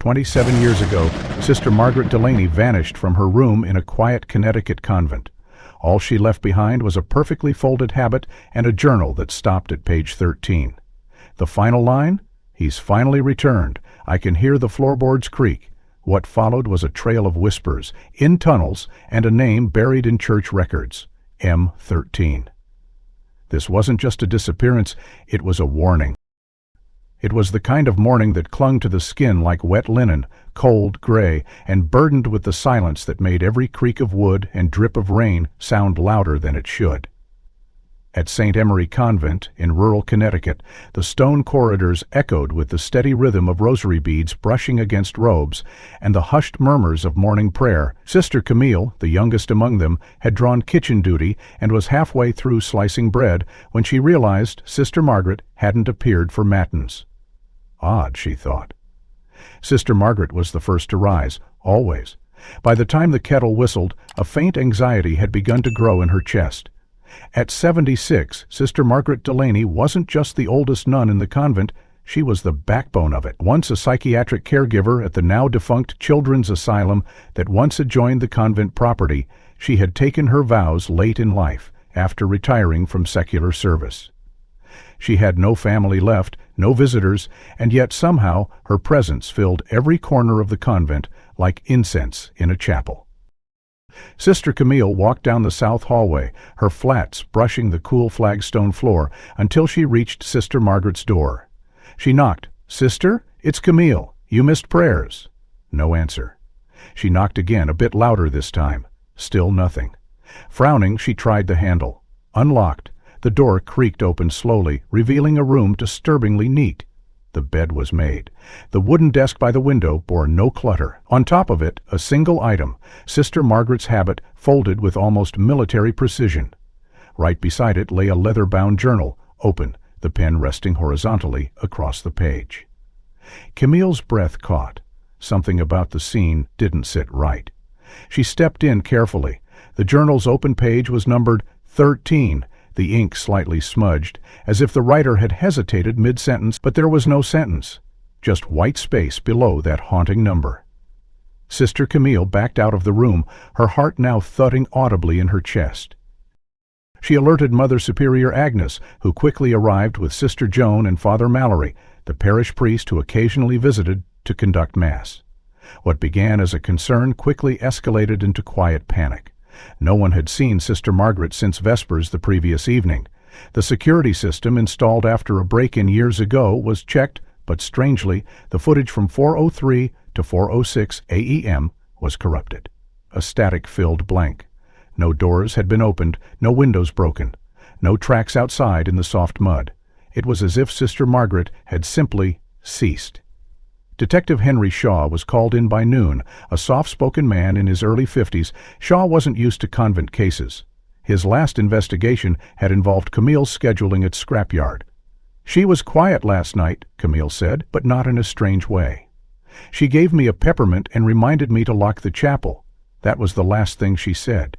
27 years ago, Sister Margaret Delaney vanished from her room in a quiet Connecticut convent. All she left behind was a perfectly folded habit and a journal that stopped at page 13. The final line? "He's finally returned. I can hear the floorboards creak." What followed was a trail of whispers, in tunnels, and a name buried in church records: M13. This wasn't just a disappearance, it was a warning. It was the kind of morning that clung to the skin like wet linen, cold, gray, and burdened with the silence that made every creak of wood and drip of rain sound louder than it should. At St. Emery Convent, in rural Connecticut, the stone corridors echoed with the steady rhythm of rosary beads brushing against robes and the hushed murmurs of morning prayer. Sister Camille, the youngest among them, had drawn kitchen duty and was halfway through slicing bread when she realized Sister Margaret hadn't appeared for matins. Odd, she thought. Sister Margaret was the first to rise, always. By the time the kettle whistled, a faint anxiety had begun to grow in her chest. At 76, Sister Margaret Delaney wasn't just the oldest nun in the convent, she was the backbone of it. Once a psychiatric caregiver at the now-defunct Children's Asylum that once adjoined the convent property, she had taken her vows late in life, after retiring from secular service. She had no family left, no visitors, and yet somehow her presence filled every corner of the convent like incense in a chapel. Sister Camille walked down the south hallway, her flats brushing the cool flagstone floor, until she reached Sister Margaret's door. She knocked. "Sister, it's Camille. You missed prayers." No answer. She knocked again, a bit louder this time. Still nothing. Frowning, she tried the handle. Unlocked. The door creaked open slowly, revealing a room disturbingly neat. The bed was made. The wooden desk by the window bore no clutter. On top of it, a single item, Sister Margaret's habit, folded with almost military precision. Right beside it lay a leather-bound journal, open, the pen resting horizontally across the page. Camille's breath caught. Something about the scene didn't sit right. She stepped in carefully. The journal's open page was numbered 13, the ink slightly smudged, as if the writer had hesitated mid-sentence, but there was no sentence, just white space below that haunting number. Sister Camille backed out of the room, her heart now thudding audibly in her chest. She alerted Mother Superior Agnes, who quickly arrived with Sister Joan and Father Mallory, the parish priest who occasionally visited to conduct Mass. What began as a concern quickly escalated into quiet panic. No one had seen Sister Margaret since Vespers the previous evening. The security system installed after a break-in years ago was checked, but strangely, the footage from 4:03 to 4:06 AEM was corrupted. A static-filled blank. No doors had been opened, no windows broken, no tracks outside in the soft mud. It was as if Sister Margaret had simply ceased. Detective Henry Shaw was called in by noon, a soft-spoken man in his early 50s. Shaw wasn't used to convent cases. His last investigation had involved Camille's scheduling at scrapyard. "She was quiet last night," Camille said, but not in a strange way. "She gave me a peppermint and reminded me to lock the chapel. That was the last thing she said."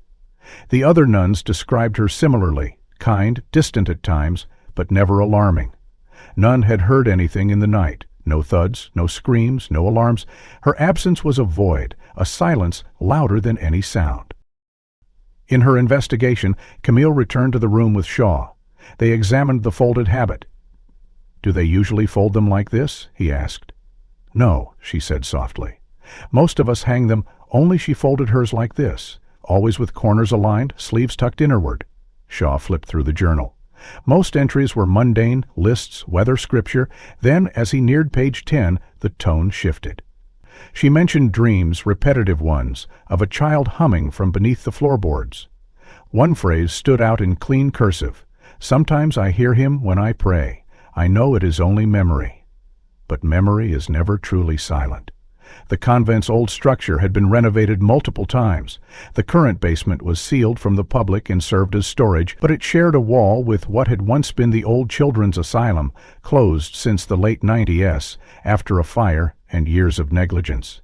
The other nuns described her similarly, kind, distant at times, but never alarming. None had heard anything in the night. No thuds, no screams, no alarms. Her absence was a void, a silence louder than any sound. In her investigation, Camille returned to the room with Shaw. They examined the folded habit. "Do they usually fold them like this?" he asked. "No," she said softly. "Most of us hang them, only she folded hers like this, always with corners aligned, sleeves tucked inward." Shaw flipped through the journal. Most entries were mundane, lists, weather, scripture. Then, as he neared page 10, the tone shifted. She mentioned dreams, repetitive ones, of a child humming from beneath the floorboards. One phrase stood out in clean cursive. "Sometimes I hear him when I pray. I know it is only memory." But memory is never truly silent. The convent's old structure had been renovated multiple times. The current basement was sealed from the public and served as storage, but it shared a wall with what had once been the old Children's Asylum, closed since the late 90s, after a fire and years of negligence.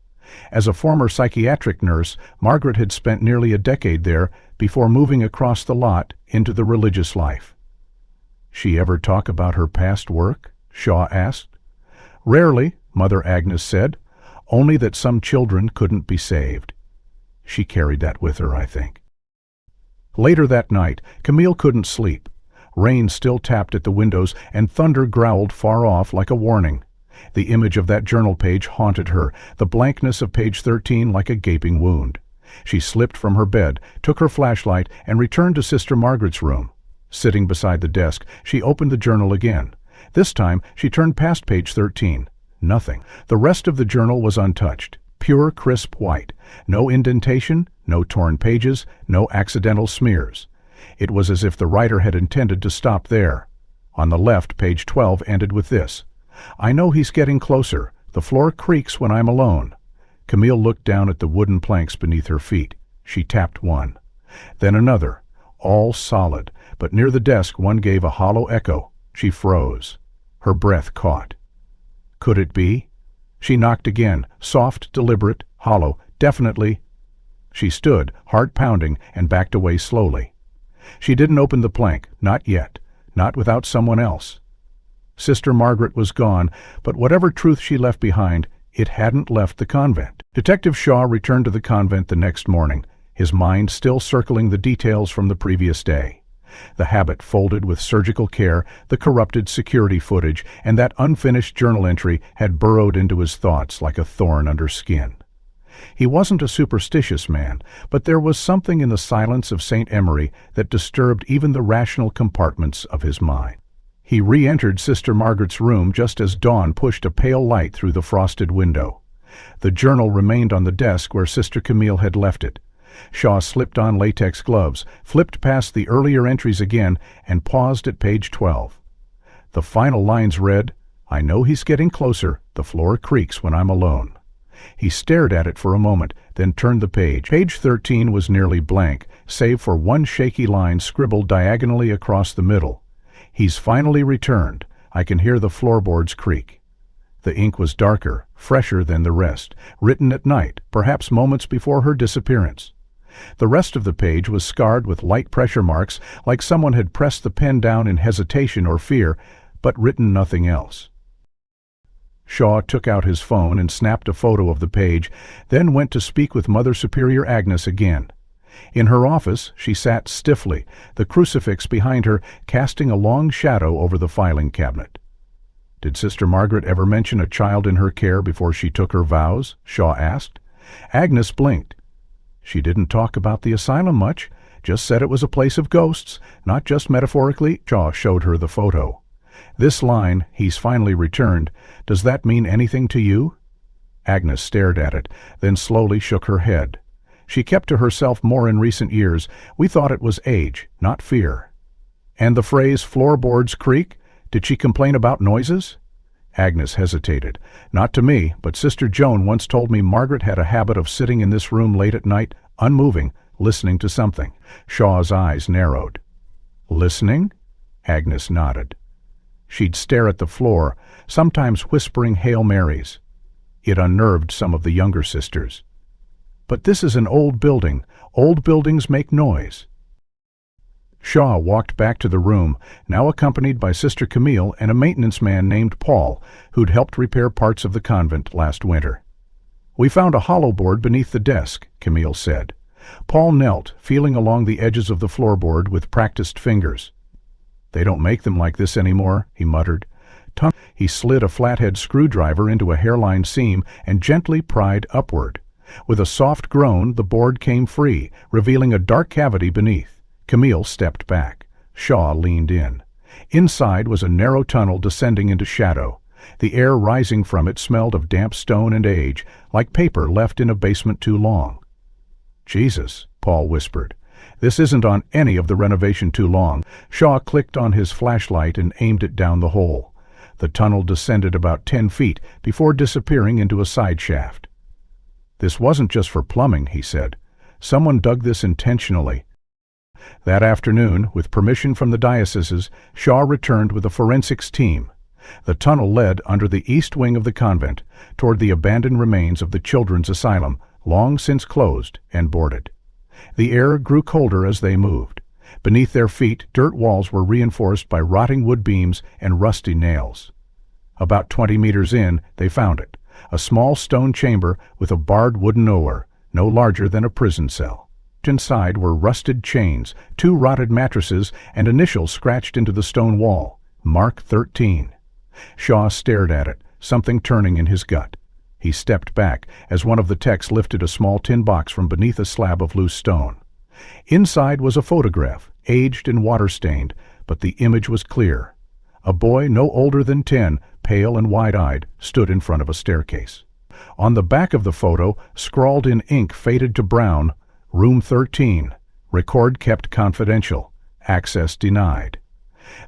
As a former psychiatric nurse, Margaret had spent nearly a decade there before moving across the lot into the religious life. "She ever talk about her past work?" Shaw asked. "Rarely," Mother Agnes said. only that some children couldn't be saved. She carried that with her, I think. Later that night, Camille couldn't sleep. Rain still tapped at the windows, and thunder growled far off like a warning. The image of that journal page haunted her, the blankness of page 13 like a gaping wound. She slipped from her bed, took her flashlight, and returned to Sister Margaret's room. Sitting beside the desk, she opened the journal again. This time, she turned past page 13. Nothing. The rest of the journal was untouched. Pure, crisp white. No indentation, no torn pages, no accidental smears. It was as if the writer had intended to stop there. On the left, page 12 ended with this: "I know he's getting closer. The floor creaks when I'm alone." Camille looked down at the wooden planks beneath her feet. She tapped one. Then another. All solid, but near the desk one gave a hollow echo. She froze. Her breath caught. Could it be? She knocked again, soft, deliberate, hollow, definitely. She stood, heart pounding, and backed away slowly. She didn't open the plank, not yet, not without someone else. Sister Margaret was gone, but whatever truth she left behind, it hadn't left the convent. Detective Shaw returned to the convent the next morning, his mind still circling the details from the previous day. The habit folded with surgical care, the corrupted security footage, and that unfinished journal entry had burrowed into his thoughts like a thorn under skin. He wasn't a superstitious man, but there was something in the silence of St. Emery that disturbed even the rational compartments of his mind. He re-entered Sister Margaret's room just as dawn pushed a pale light through the frosted window. The journal remained on the desk where Sister Camille had left it. Shaw slipped on latex gloves, flipped past the earlier entries again, and paused at page 12. The final lines read, "I know he's getting closer. The floor creaks when I'm alone." He stared at it for a moment, then turned the page. Page 13 was nearly blank, save for one shaky line scribbled diagonally across the middle. "He's finally returned. I can hear the floorboards creak." The ink was darker, fresher than the rest, written at night, perhaps moments before her disappearance. The rest of the page was scarred with light pressure marks, like someone had pressed the pen down in hesitation or fear, but written nothing else. Shaw took out his phone and snapped a photo of the page, then went to speak with Mother Superior Agnes again. In her office, she sat stiffly, the crucifix behind her casting a long shadow over the filing cabinet. "Did Sister Margaret ever mention a child in her care before she took her vows?" Shaw asked. Agnes blinked. "She didn't talk about the asylum much, just said it was a place of ghosts, not just metaphorically." Shaw showed her the photo. "This line, 'He's finally returned,' does that mean anything to you?" Agnes stared at it, then slowly shook her head. She kept to herself more in recent years. "We thought it was age, not fear." "And the phrase 'floorboards creak', did she complain about noises?" Agnes hesitated. "Not to me, but Sister Joan once told me Margaret had a habit of sitting in this room late at night, unmoving, listening to something." Shaw's eyes narrowed. "Listening?" Agnes nodded. She'd stare at the floor, sometimes whispering Hail Marys. It unnerved some of the younger sisters. "But this is an old building. Old buildings make noise." Shaw walked back to the room, now accompanied by Sister Camille and a maintenance man named Paul, who'd helped repair parts of the convent last winter. "We found a hollow board beneath the desk," Camille said. Paul knelt, feeling along the edges of the floorboard with practiced fingers. "They don't make them like this anymore," he muttered. He slid a flathead screwdriver into a hairline seam and gently pried upward. With a soft groan, the board came free, revealing a dark cavity beneath. Camille stepped back. Shaw leaned in. Inside was a narrow tunnel descending into shadow. The air rising from it smelled of damp stone and age, like paper left in a basement too long. "Jesus," Paul whispered. "This isn't on any of the renovation too long." Shaw clicked on his flashlight and aimed it down the hole. The tunnel descended about 10 feet before disappearing into a side shaft. "This wasn't just for plumbing," he said. "Someone dug this intentionally." That afternoon, with permission from the dioceses, Shaw returned with a forensics team. The tunnel led under the east wing of the convent, toward the abandoned remains of the children's asylum, long since closed and boarded. The air grew colder as they moved. Beneath their feet, dirt walls were reinforced by rotting wood beams and rusty nails. About 20 meters in, they found it, a small stone chamber with a barred wooden door, no larger than a prison cell. Inside were rusted chains, 2 rotted mattresses, and initials scratched into the stone wall, Mark 13. Shaw stared at it, something turning in his gut. He stepped back as one of the techs lifted a small tin box from beneath a slab of loose stone. Inside was a photograph, aged and water-stained, but the image was clear. A boy no older than 10, pale and wide-eyed, stood in front of a staircase. On the back of the photo, scrawled in ink faded to brown, Room 13, record kept confidential, access denied.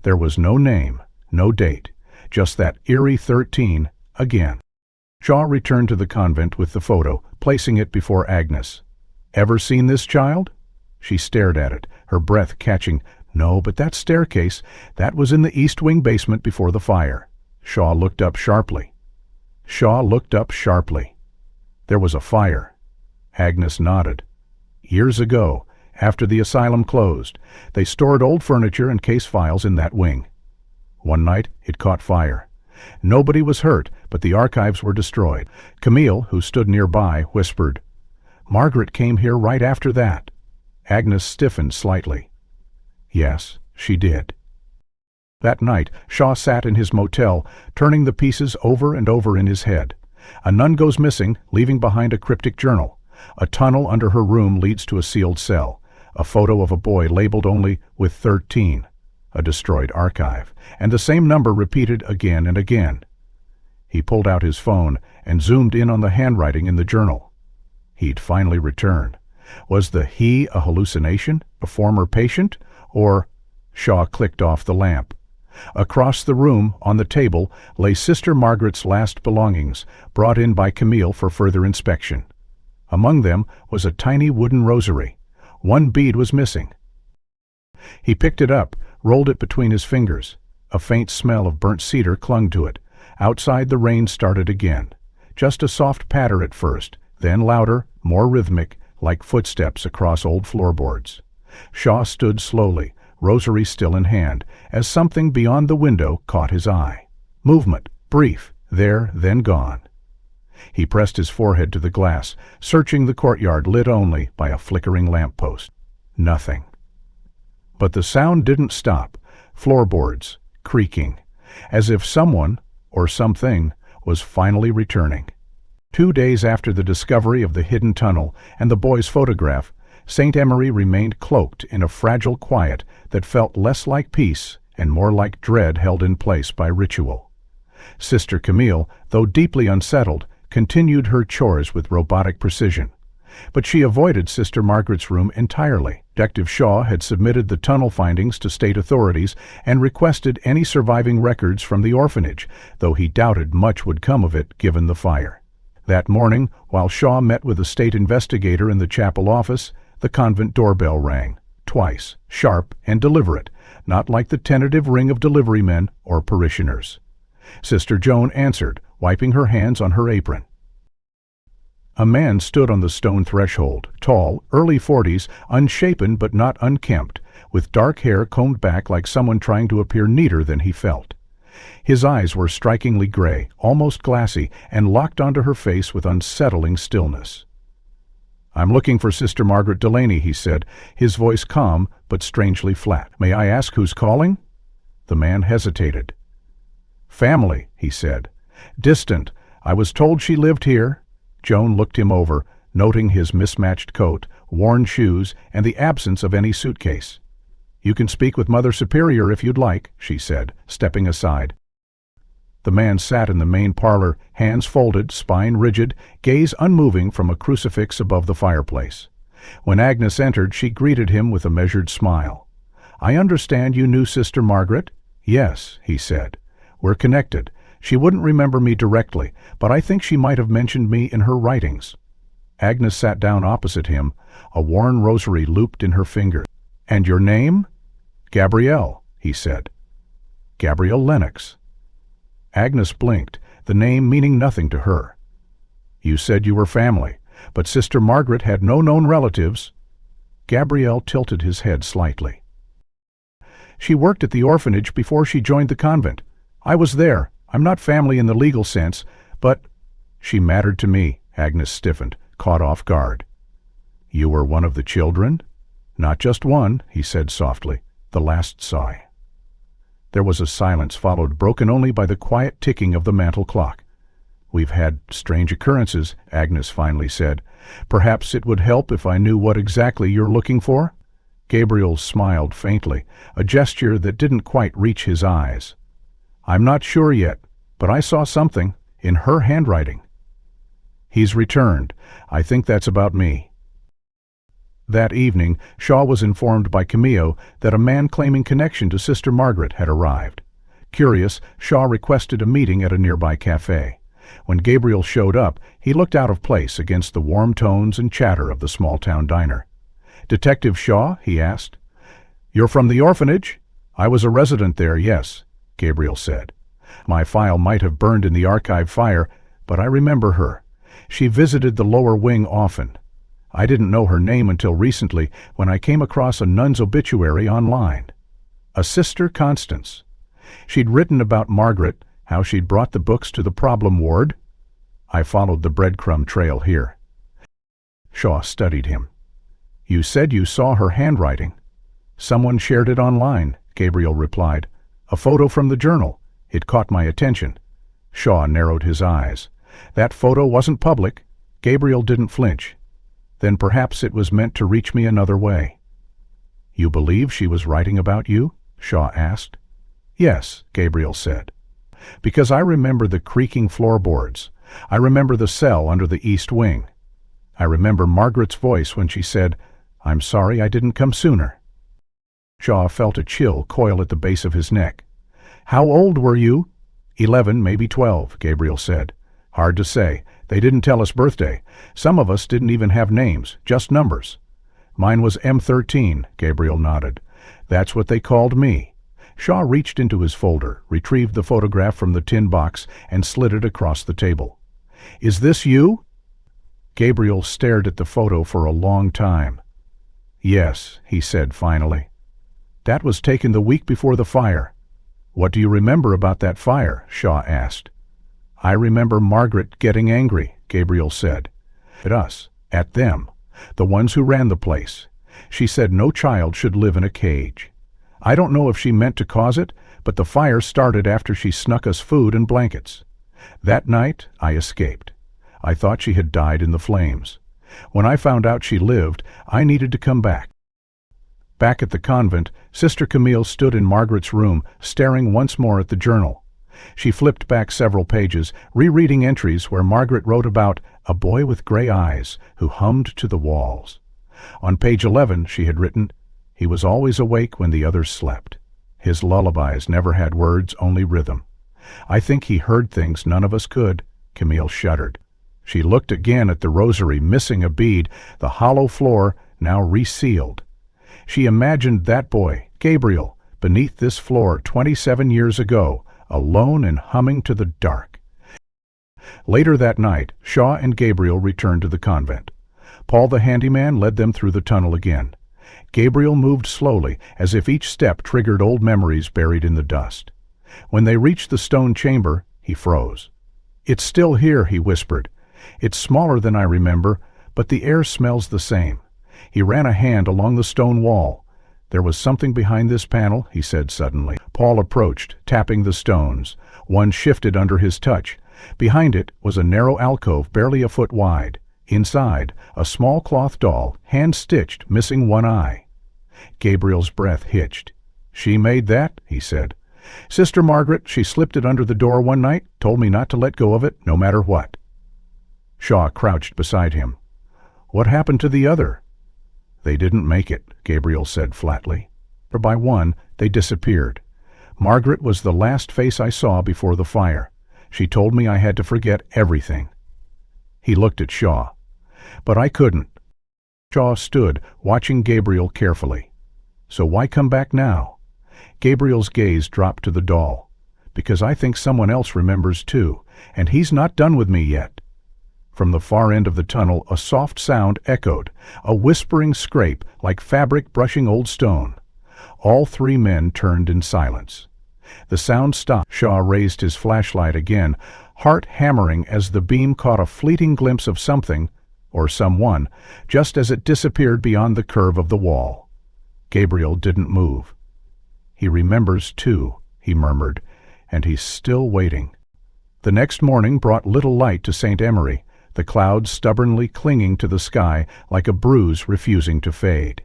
There was no name, no date, just that eerie 13 again. Shaw returned to the convent with the photo, placing it before Agnes. "Ever seen this child?" She stared at it, her breath catching. "No, but that staircase, that was in the East Wing basement before the fire." Shaw looked up sharply. There was a fire. Agnes nodded. "Years ago, after the asylum closed, they stored old furniture and case files in that wing. One night, it caught fire. Nobody was hurt, but the archives were destroyed." Camille, who stood nearby, whispered, "Margaret came here right after that." Agnes stiffened slightly. Yes, she did. That night, Shaw sat in his motel, turning the pieces over and over in his head. A nun goes missing, leaving behind a cryptic journal. A tunnel under her room leads to a sealed cell. A photo of a boy labeled only with 13. A destroyed archive, and the same number repeated again and again. He pulled out his phone and zoomed in on the handwriting in the journal. He'd finally returned. Was the he a hallucination, a former patient, or... Shaw clicked off the lamp. Across the room, on the table, lay Sister Margaret's last belongings, brought in by Camille for further inspection. Among them was a tiny wooden rosary. One bead was missing. He picked it up, rolled it between his fingers. A faint smell of burnt cedar clung to it. Outside the rain started again. Just a soft patter at first, then louder, more rhythmic, like footsteps across old floorboards. Shaw stood slowly, rosary still in hand, as something beyond the window caught his eye. Movement, brief, there, then gone. He pressed his forehead to the glass, searching the courtyard lit only by a flickering lamppost. Nothing. But the sound didn't stop. Floorboards, creaking, as if someone, or something, was finally returning. 2 days after the discovery of the hidden tunnel and the boy's photograph, St. Emery remained cloaked in a fragile quiet that felt less like peace and more like dread held in place by ritual. Sister Camille, though deeply unsettled, continued her chores with robotic precision. But she avoided Sister Margaret's room entirely. Detective Shaw had submitted the tunnel findings to state authorities and requested any surviving records from the orphanage, though he doubted much would come of it given the fire. That morning, while Shaw met with a state investigator in the chapel office, the convent doorbell rang, twice, sharp and deliberate, not like the tentative ring of delivery men or parishioners. Sister Joan answered, wiping her hands on her apron. A man stood on the stone threshold, tall, early 40s, unshapen but not unkempt, with dark hair combed back like someone trying to appear neater than he felt. His eyes were strikingly gray, almost glassy, and locked onto her face with unsettling stillness. "I'm looking for Sister Margaret Delaney," he said, his voice calm but strangely flat. "May I ask who's calling?" The man hesitated. "Family," he said. "Distant. I was told she lived here." Joan looked him over, noting his mismatched coat, worn shoes, and the absence of any suitcase. "You can speak with Mother Superior if you'd like," she said, stepping aside. The man sat in the main parlor, hands folded, spine rigid, gaze unmoving from a crucifix above the fireplace. When Agnes entered, she greeted him with a measured smile. "I understand you knew Sister Margaret?" "Yes," he said. "We're connected. She wouldn't remember me directly, but I think she might have mentioned me in her writings." Agnes sat down opposite him, a worn rosary looped in her finger. "And your name?" "Gabrielle," he said. "Gabrielle Lennox." Agnes blinked, the name meaning nothing to her. "You said you were family, but Sister Margaret had no known relatives." Gabrielle tilted his head slightly. "She worked at the orphanage before she joined the convent. I was there. I'm not family in the legal sense, but..." She mattered to me. Agnes stiffened, caught off guard. You were one of the children? Not just one, he said softly. The last sigh. There was a silence followed, broken only by the quiet ticking of the mantel clock. We've had strange occurrences, Agnes finally said. Perhaps it would help if I knew what exactly you're looking for? Gabriel smiled faintly, a gesture that didn't quite reach his eyes. I'm not sure yet, but I saw something in her handwriting. He's returned. I think that's about me. That evening, Shaw was informed by Camillo that a man claiming connection to Sister Margaret had arrived. Curious, Shaw requested a meeting at a nearby cafe. When Gabriel showed up, he looked out of place against the warm tones and chatter of the small-town diner. Detective Shaw, he asked. You're from the orphanage? I was a resident there, yes, Gabriel said. My file might have burned in the archive fire, but I remember her. She visited the lower wing often. I didn't know her name until recently when I came across a nun's obituary online. A Sister Constance. She'd written about Margaret, how she'd brought the books to the problem ward. I followed the breadcrumb trail here. Shaw studied him. You said you saw her handwriting. Someone shared it online, Gabriel replied. A photo from the journal. It caught my attention. Shaw narrowed his eyes. That photo wasn't public. Gabriel didn't flinch. Then perhaps it was meant to reach me another way. You believe she was writing about you? Shaw asked. Yes, Gabriel said. Because I remember the creaking floorboards. I remember the cell under the east wing. I remember Margaret's voice when she said, I'm sorry I didn't come sooner. Shaw felt a chill coil at the base of his neck. How old were you? 11, maybe 12, Gabriel said. Hard to say. They didn't tell us birthday. Some of us didn't even have names, just numbers. Mine was M13, Gabriel nodded. That's what they called me. Shaw reached into his folder, retrieved the photograph from the tin box, and slid it across the table. Is this you? Gabriel stared at the photo for a long time. Yes, he said finally. That was taken the week before the fire. What do you remember about that fire? Shaw asked. I remember Margaret getting angry, Gabriel said. At us, at them, the ones who ran the place. She said no child should live in a cage. I don't know if she meant to cause it, but the fire started after she snuck us food and blankets. That night, I escaped. I thought she had died in the flames. When I found out she lived, I needed to come back. Back at the convent, Sister Camille stood in Margaret's room, staring once more at the journal. She flipped back several pages, rereading entries where Margaret wrote about a boy with gray eyes who hummed to the walls. On page 11, she had written, he was always awake when the others slept. His lullabies never had words, only rhythm. I think he heard things none of us could. Camille shuddered. She looked again at the rosary, missing a bead, the hollow floor now resealed. She imagined that boy, Gabriel, beneath this floor 27 years ago, alone and humming to the dark. Later that night, Shaw and Gabriel returned to the convent. Paul the handyman led them through the tunnel again. Gabriel moved slowly, as if each step triggered old memories buried in the dust. When they reached the stone chamber, he froze. It's still here, he whispered. It's smaller than I remember, but the air smells the same. He ran a hand along the stone wall. There was something behind this panel, he said suddenly. Paul approached, tapping the stones. One shifted under his touch. Behind it was a narrow alcove barely a foot wide. Inside, a small cloth doll, hand-stitched, missing one eye. Gabriel's breath hitched. She made that, he said. Sister Margaret, she slipped it under the door one night, told me not to let go of it, no matter what. Shaw crouched beside him. What happened to the other? They didn't make it, Gabriel said flatly. For by one, they disappeared. Margaret was the last face I saw before the fire. She told me I had to forget everything. He looked at Shaw. But I couldn't. Shaw stood, watching Gabriel carefully. So why come back now? Gabriel's gaze dropped to the doll. Because I think someone else remembers too, and he's not done with me yet. From the far end of the tunnel, a soft sound echoed, a whispering scrape like fabric brushing old stone. All three men turned in silence. The sound stopped. Shaw raised his flashlight again, heart hammering as the beam caught a fleeting glimpse of something, or someone, just as it disappeared beyond the curve of the wall. Gabriel didn't move. "He remembers too," he murmured, "and he's still waiting." The next morning brought little light to St. Emery, the clouds stubbornly clinging to the sky like a bruise refusing to fade.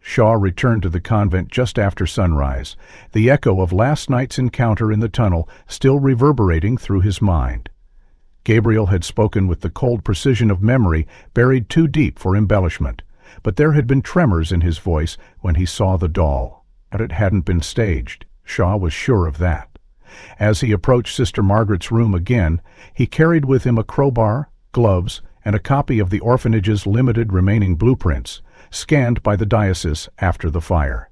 Shaw returned to the convent just after sunrise, the echo of last night's encounter in the tunnel still reverberating through his mind. Gabriel had spoken with the cold precision of memory buried too deep for embellishment, but there had been tremors in his voice when he saw the doll. But it hadn't been staged. Shaw was sure of that. As he approached Sister Margaret's room again, he carried with him a crowbar, gloves, and a copy of the orphanage's limited remaining blueprints, scanned by the diocese after the fire.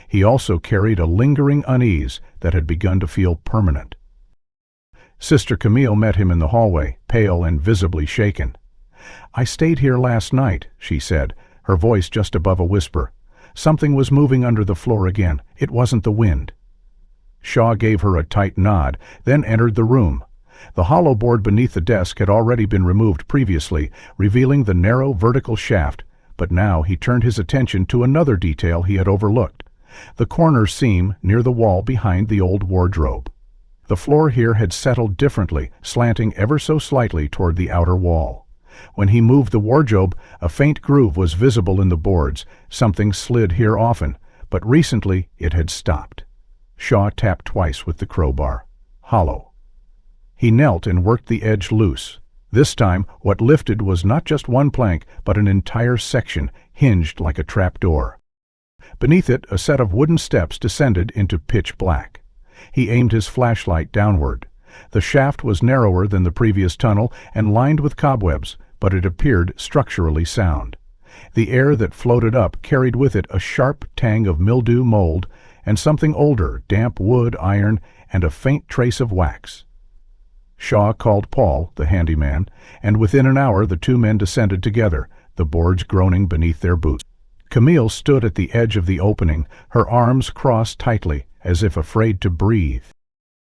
He also carried a lingering unease that had begun to feel permanent. Sister Camille met him in the hallway, pale and visibly shaken. "I stayed here last night," she said, her voice just above a whisper. Something was moving under the floor again. It wasn't the wind. Shaw gave her a tight nod, then entered the room. The hollow board beneath the desk had already been removed previously, revealing the narrow vertical shaft, but now he turned his attention to another detail he had overlooked: the corner seam near the wall behind the old wardrobe. The floor here had settled differently, slanting ever so slightly toward the outer wall. When he moved the wardrobe, a faint groove was visible in the boards. Something slid here often, but recently it had stopped. Shaw tapped twice with the crowbar. Hollow. He knelt and worked the edge loose. This time, what lifted was not just one plank, but an entire section, hinged like a trapdoor. Beneath it, a set of wooden steps descended into pitch black. He aimed his flashlight downward. The shaft was narrower than the previous tunnel and lined with cobwebs, but it appeared structurally sound. The air that floated up carried with it a sharp tang of mildew mold and something older, damp wood, iron, and a faint trace of wax. Shaw called Paul, the handyman, and within an hour the two men descended together, the boards groaning beneath their boots. Camille stood at the edge of the opening, her arms crossed tightly, as if afraid to breathe.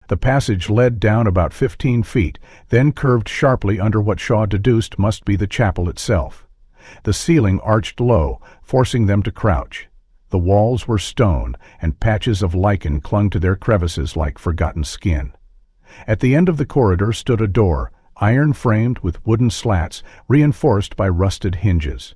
The passage led down about 15 feet, then curved sharply under what Shaw deduced must be the chapel itself. The ceiling arched low, forcing them to crouch. The walls were stone, and patches of lichen clung to their crevices like forgotten skin. At the end of the corridor stood a door, iron-framed with wooden slats, reinforced by rusted hinges.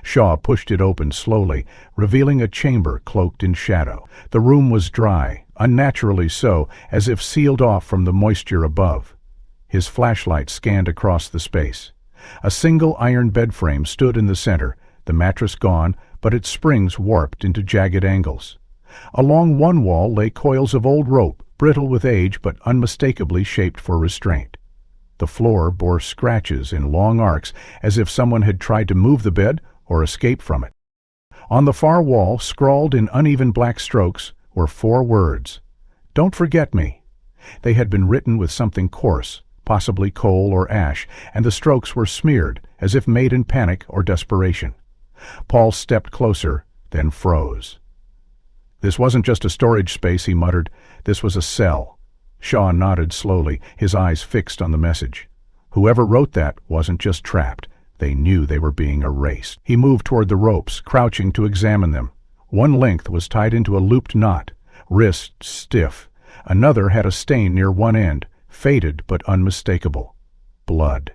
Shaw pushed it open slowly, revealing a chamber cloaked in shadow. The room was dry, unnaturally so, as if sealed off from the moisture above. His flashlight scanned across the space. A single iron bed frame stood in the center, the mattress gone, but its springs warped into jagged angles. Along one wall lay coils of old rope, brittle with age but unmistakably shaped for restraint. The floor bore scratches in long arcs, as if someone had tried to move the bed or escape from it. On the far wall, scrawled in uneven black strokes, were 4 words: "Don't forget me." They had been written with something coarse, possibly coal or ash, and the strokes were smeared, as if made in panic or desperation. Paul stepped closer, then froze. "This wasn't just a storage space," he muttered. "This was a cell." Shaw nodded slowly, his eyes fixed on the message. Whoever wrote that wasn't just trapped. They knew they were being erased. He moved toward the ropes, crouching to examine them. One length was tied into a looped knot, wrist stiff. Another had a stain near one end, faded but unmistakable. Blood.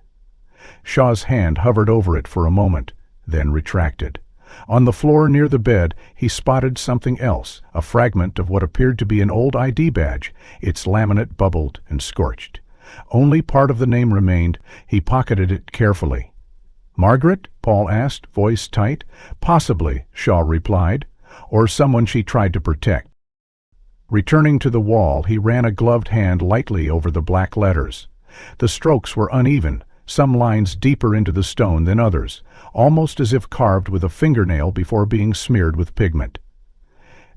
Shaw's hand hovered over it for a moment, then retracted. On the floor near the bed, he spotted something else, a fragment of what appeared to be an old ID badge, its laminate bubbled and scorched. Only part of the name remained. He pocketed it carefully. "Margaret?" Paul asked, voice tight. "Possibly," Shaw replied, "or someone she tried to protect." Returning to the wall, he ran a gloved hand lightly over the black letters. The strokes were uneven, some lines deeper into the stone than others, almost as if carved with a fingernail before being smeared with pigment.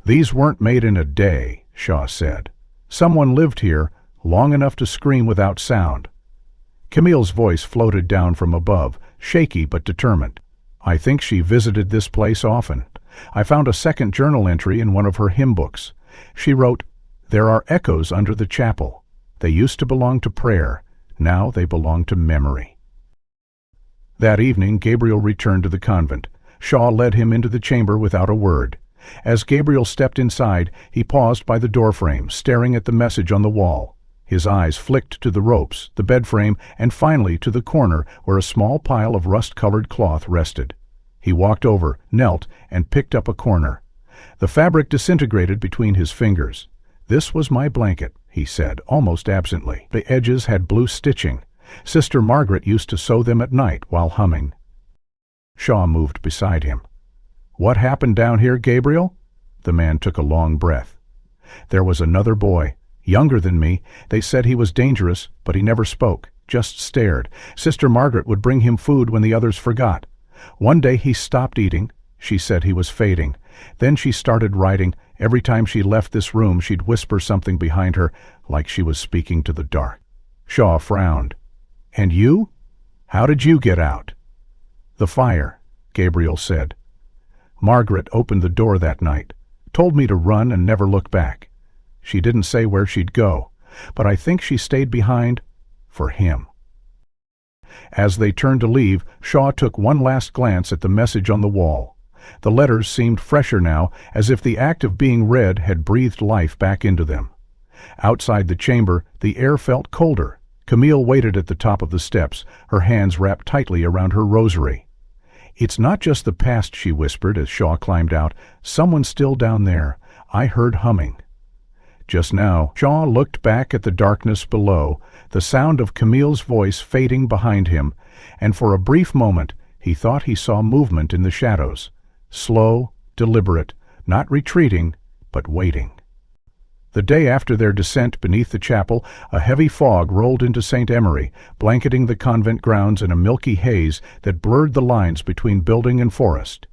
"These weren't made in a day," Shaw said. "Someone lived here long enough to scream without sound." Camille's voice floated down from above, shaky but determined. "I think she visited this place often. I found a second journal entry in one of her hymn books. She wrote, There are echoes under the chapel. They used to belong to prayer. Now they belong to memory. That evening, Gabriel returned to the convent. Shaw led him into the chamber without a word. As Gabriel stepped inside, he paused by the doorframe, staring at the message on the wall. His eyes flicked to the ropes, the bed frame, and finally to the corner where a small pile of rust-colored cloth rested. He walked over, knelt, and picked up a corner. The fabric disintegrated between his fingers. "This was my blanket," he said, almost absently. The edges had blue stitching. Sister Margaret used to sew them at night while humming. Shaw moved beside him. "What happened down here, Gabriel?" The man took a long breath. "There was another boy, younger than me. They said he was dangerous, but he never spoke, just stared. Sister Margaret would bring him food when the others forgot. One day he stopped eating. She said he was fading. Then she started writing. Every time she left this room, she'd whisper something behind her, like she was speaking to the dark." Shaw frowned. "And you? How did you get out?" "The fire," Gabriel said. "Margaret opened the door that night, told me to run and never look back. She didn't say where she'd go, but I think she stayed behind for him." As they turned to leave, Shaw took one last glance at the message on the wall. The letters seemed fresher now, as if the act of being read had breathed life back into them. Outside the chamber, the air felt colder. Camille waited at the top of the steps, her hands wrapped tightly around her rosary. "It's not just the past," she whispered as Shaw climbed out. "Someone's still down there. I heard humming." Just now, Shaw looked back at the darkness below, the sound of Camille's voice fading behind him, and for a brief moment he thought he saw movement in the shadows. Slow, deliberate, not retreating, but waiting. The day after their descent beneath the chapel, a heavy fog rolled into St. Emery, blanketing the convent grounds in a milky haze that blurred the lines between building and forest.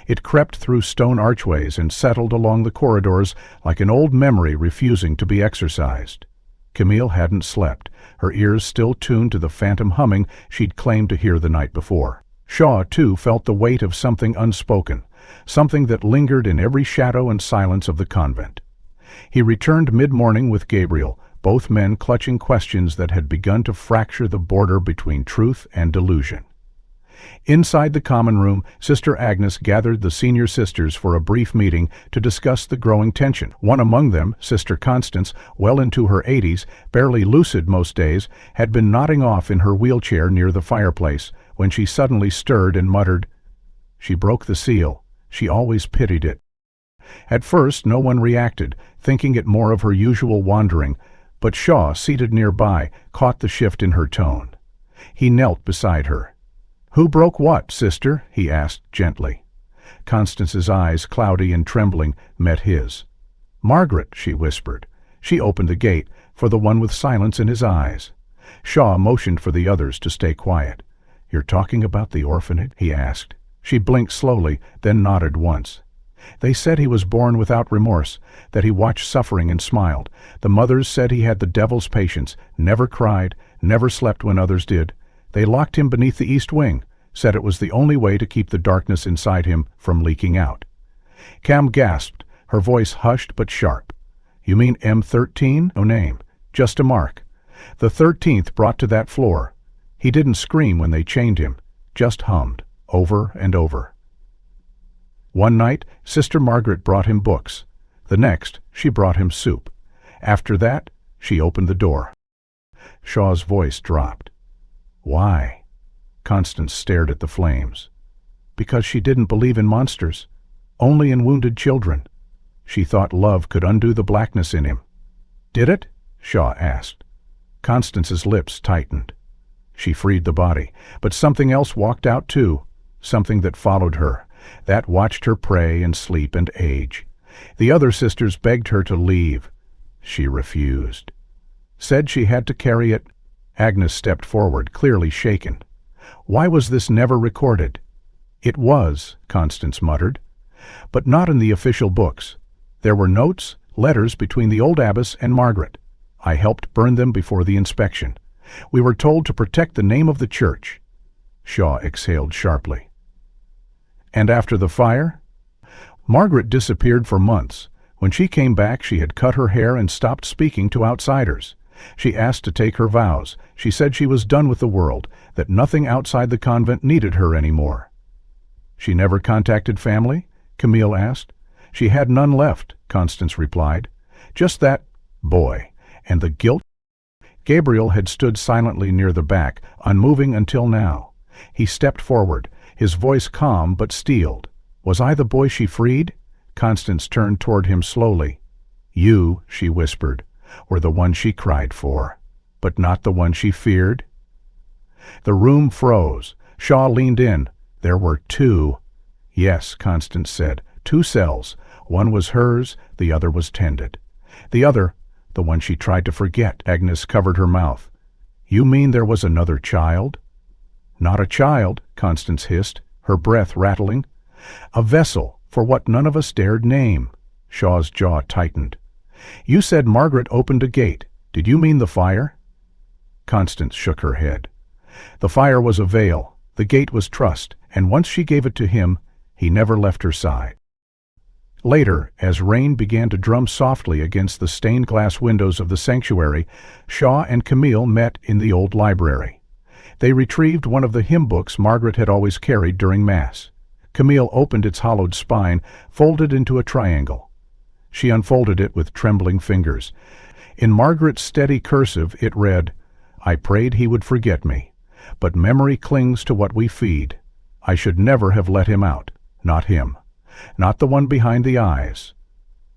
It crept through stone archways and settled along the corridors like an old memory refusing to be exorcised. Camille hadn't slept, her ears still tuned to the phantom humming she'd claimed to hear the night before. Shaw, too, felt the weight of something unspoken, something that lingered in every shadow and silence of the convent. He returned mid-morning with Gabriel, both men clutching questions that had begun to fracture the border between truth and delusion. Inside the common room, Sister Agnes gathered the senior sisters for a brief meeting to discuss the growing tension. One among them, Sister Constance, well into her 80s, barely lucid most days, had been nodding off in her wheelchair near the fireplace when she suddenly stirred and muttered, "She broke the seal. She always pitied it." At first no one reacted, thinking it more of her usual wandering, but Shaw, seated nearby, caught the shift in her tone. He knelt beside her. "Who broke what, sister?" he asked gently. Constance's eyes, cloudy and trembling, met his. "Margaret," she whispered. She opened the gate, for the one with silence in his eyes. Shaw motioned for the others to stay quiet. "You're talking about the orphanage?" he asked. She blinked slowly, then nodded once. "They said he was born without remorse, that he watched suffering and smiled. The mothers said he had the devil's patience, never cried, never slept when others did. They locked him beneath the east wing, said it was the only way to keep the darkness inside him from leaking out." Cam gasped, her voice hushed but sharp. "You mean M13? No name, just a mark. The 13th brought to that floor. He didn't scream when they chained him, just hummed, over and over." One night, Sister Margaret brought him books. The next, she brought him soup. After that, she opened the door. Shaw's voice dropped. "Why?" Constance stared at the flames. "Because she didn't believe in monsters, only in wounded children. She thought love could undo the blackness in him." "Did it?" Shaw asked. Constance's lips tightened. She freed the body, but something else walked out too, something that followed her, that watched her pray and sleep and age. The other sisters begged her to leave. She refused. Said she had to carry it. Agnes stepped forward, clearly shaken. "Why was this never recorded?" "It was," Constance muttered. "But not in the official books. There were notes, letters between the old abbess and Margaret. I helped burn them before the inspection. We were told to protect the name of the church." Shaw exhaled sharply. "And after the fire?" "Margaret disappeared for months. When she came back, she had cut her hair and stopped speaking to outsiders. She asked to take her vows. She said she was done with the world, that nothing outside the convent needed her anymore. She never contacted family? Camille asked. She had none left, Constance replied. Just that boy, and the guilt. Gabriel had stood silently near the back, unmoving until now. He stepped forward, his voice calm but steeled. Was I the boy she freed? Constance turned toward him slowly. You, she whispered, were the one she cried for, but not the one she feared. The room froze. Shaw leaned in. There were two. Yes, Constance said, 2 cells. One was hers, the other was tended. The other, the one she tried to forget. Agnes covered her mouth. You mean there was another child? Not a child, Constance hissed, her breath rattling. A vessel for what none of us dared name. Shaw's jaw tightened. You said Margaret opened a gate. Did you mean the fire? Constance shook her head. The fire was a veil, the gate was trust, and once she gave it to him, he never left her side. Later, as rain began to drum softly against the stained glass windows of the sanctuary, Shaw and Camille met in the old library. They retrieved one of the hymn books Margaret had always carried during Mass. Camille opened its hollowed spine, folded into a triangle. She unfolded it with trembling fingers. In Margaret's steady cursive it read, I prayed he would forget me, but memory clings to what we feed. I should never have let him out, not him. Not the one behind the eyes.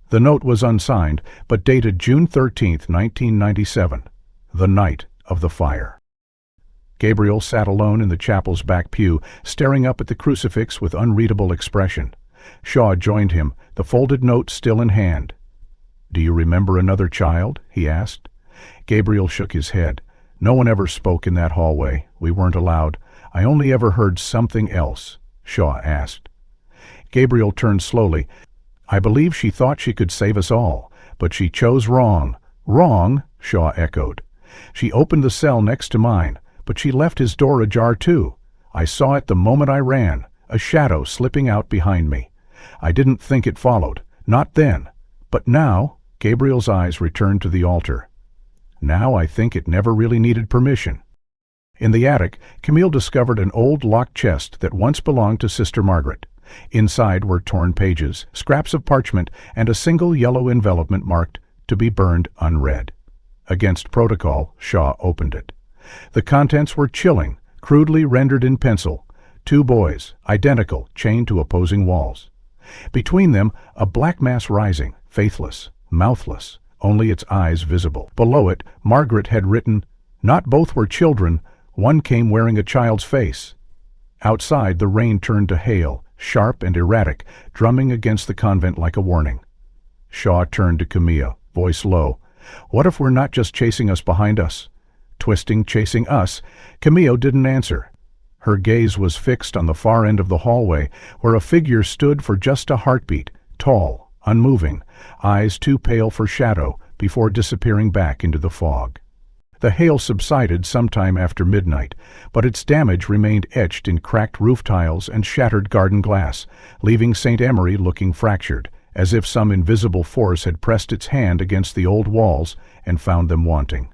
The note was unsigned, but dated June 13, 1997, the night of the fire. Gabriel sat alone in the chapel's back pew, staring up at the crucifix with unreadable expression. Shaw joined him, the folded note still in hand. Do you remember another child? He asked. Gabriel shook his head. No one ever spoke in that hallway. We weren't allowed. I only ever heard something else, Shaw asked. Gabriel turned slowly. I believe she thought she could save us all, but she chose wrong. Wrong? Shaw echoed. She opened the cell next to mine, but she left his door ajar too. I saw it the moment I ran, a shadow slipping out behind me. I didn't think it followed, not then. But now, Gabriel's eyes returned to the altar. Now I think it never really needed permission. In the attic, Camille discovered an old locked chest that once belonged to Sister Margaret. Inside were torn pages, scraps of parchment, and a single yellow envelopment marked, to be burned unread. Against protocol, Shaw opened it. The contents were chilling, crudely rendered in pencil. 2 boys, identical, chained to opposing walls. Between them, a black mass rising, faithless, mouthless, only its eyes visible. Below it, Margaret had written, Not both were children, one came wearing a child's face. Outside, the rain turned to hail, sharp and erratic, drumming against the convent like a warning. Shaw turned to Camille, voice low. What if we're not just chasing us behind us? Twisting, chasing us? Camille didn't answer. Her gaze was fixed on the far end of the hallway, where a figure stood for just a heartbeat, tall, unmoving, eyes too pale for shadow, before disappearing back into the fog. The hail subsided sometime after midnight, but its damage remained etched in cracked roof tiles and shattered garden glass, leaving St. Emery looking fractured, as if some invisible force had pressed its hand against the old walls and found them wanting.